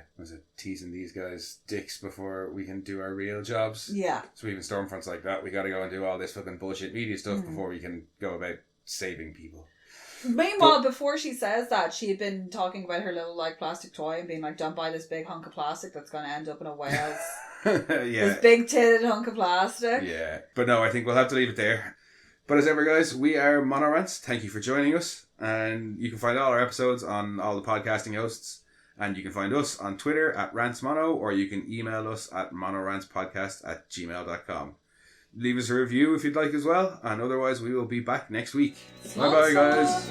teasing these guys' dicks before we can do our real jobs." Yeah. So even Stormfront's like that. We got to go and do all this fucking bullshit media stuff before we can go about saving people. Meanwhile, before she says that, she had been talking about her little like plastic toy and being like, "Don't buy this big hunk of plastic that's going to end up in a whale's." This big titted hunk of plastic. Yeah. But no, I think we'll have to leave it there. But as ever, guys, we are Mono Rants. Thank you for joining us. And you can find all our episodes on all the podcasting hosts. And you can find us on Twitter at RantsMono, or you can email us at monorantspodcast@gmail.com. Leave us a review if you'd like as well. And otherwise, we will be back next week. Bye-bye, guys.